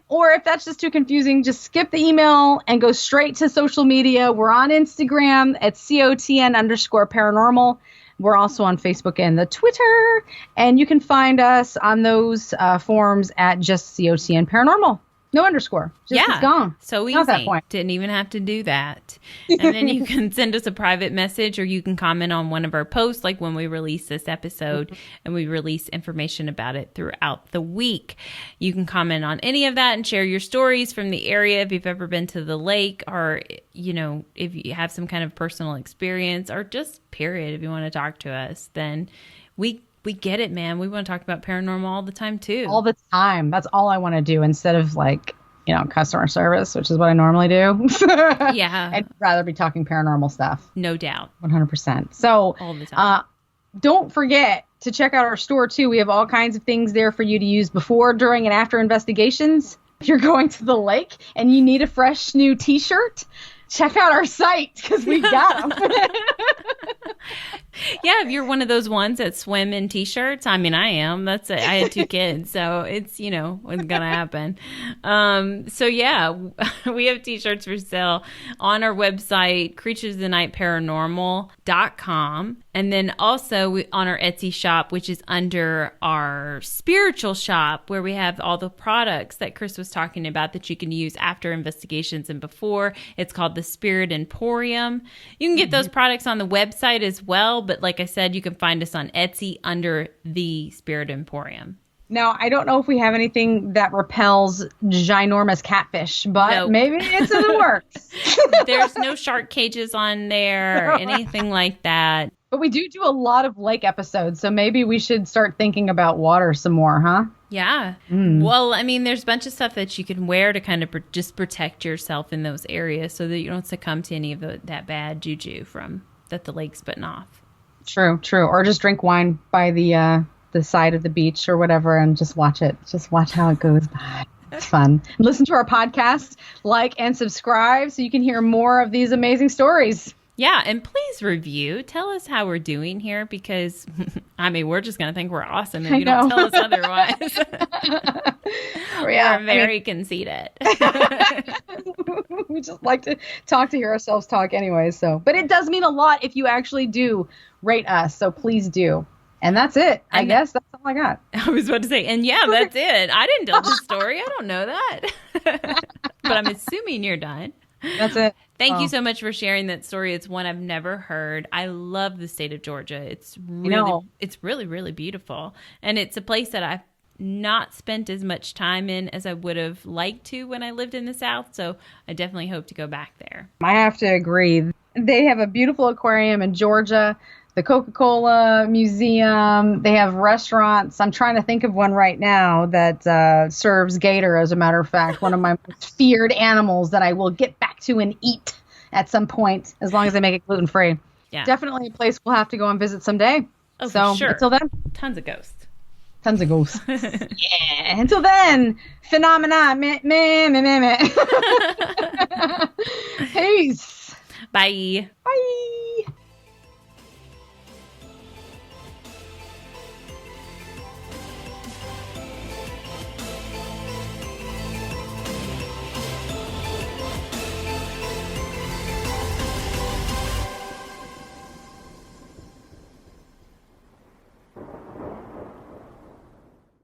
Or if that's just too confusing, just skip the email and go straight to social media. We're on Instagram at COTN_paranormal. We're also on Facebook and the Twitter. And you can find us on those forums at just COTN Paranormal. No underscore. Just it's gone. So easy. At that point. Didn't even have to do that. And then you can send us a private message, or you can comment on one of our posts, like when we release this episode, and we release information about it throughout the week. You can comment on any of that and share your stories from the area if you've ever been to the lake, or, if you have some kind of personal experience, or just period, if you want to talk to us, then we get it, man. We want to talk about paranormal all the time, too. All the time. That's all I want to do instead of customer service, which is what I normally do. Yeah. I'd rather be talking paranormal stuff. No doubt. 100%. So all the time. Don't forget to check out our store, too. We have all kinds of things there for you to use before, during, and after investigations. If you're going to the lake and you need a fresh new T-shirt, check out our site because we got them. Yeah, if you're one of those ones that swim in t-shirts, I mean, I am. That's it. I had 2 kids, so it's, it's gonna happen. So yeah, we have t-shirts for sale on our website, creaturesofthenight.paranormal.com. And then also on our Etsy shop, which is under our spiritual shop, where we have all the products that Chris was talking about that you can use after investigations and before. It's called the Spirit Emporium. You can get those products on the website as well. But like I said, you can find us on Etsy under the Spirit Emporium. Now, I don't know if we have anything that repels ginormous catfish, but maybe it's in the works. There's no shark cages on there or anything like that. But we do a lot of lake episodes, so maybe we should start thinking about water some more, huh? Yeah. Well, I mean, there's a bunch of stuff that you can wear to kind of just protect yourself in those areas so that you don't succumb to any of that bad juju that the lake's putting off. True. Or just drink wine by the side of the beach or whatever and just watch it. Just watch how it goes by. It's fun. Listen to our podcast, like and subscribe so you can hear more of these amazing stories. Yeah, and please review. Tell us how we're doing here because, I mean, we're just going to think we're awesome if you don't tell us otherwise. We're very conceited. We just like to hear ourselves talk anyway. But it does mean a lot if you actually do rate us. So please do. And that's it. I guess that's all I got. I was about to say, and yeah, that's it. I didn't tell the story. I don't know that. But I'm assuming you're done. That's it. Thank you so much for sharing that story. It's one I've never heard. I love the state of Georgia. It's really, really beautiful. And it's a place that I've not spent as much time in as I would have liked to when I lived in the South. So I definitely hope to go back there. I have to agree. They have a beautiful aquarium in Georgia, the Coca-Cola Museum. They have restaurants. I'm trying to think of one right now that serves gator, as a matter of fact, one of my most feared animals that I will get back to and eat at some point, as long as they make it gluten-free. Yeah. Definitely a place we'll have to go and visit someday. Oh, so, for sure. Until then, tons of ghosts. Yeah. Until then, phenomena. Peace. Bye. Bye.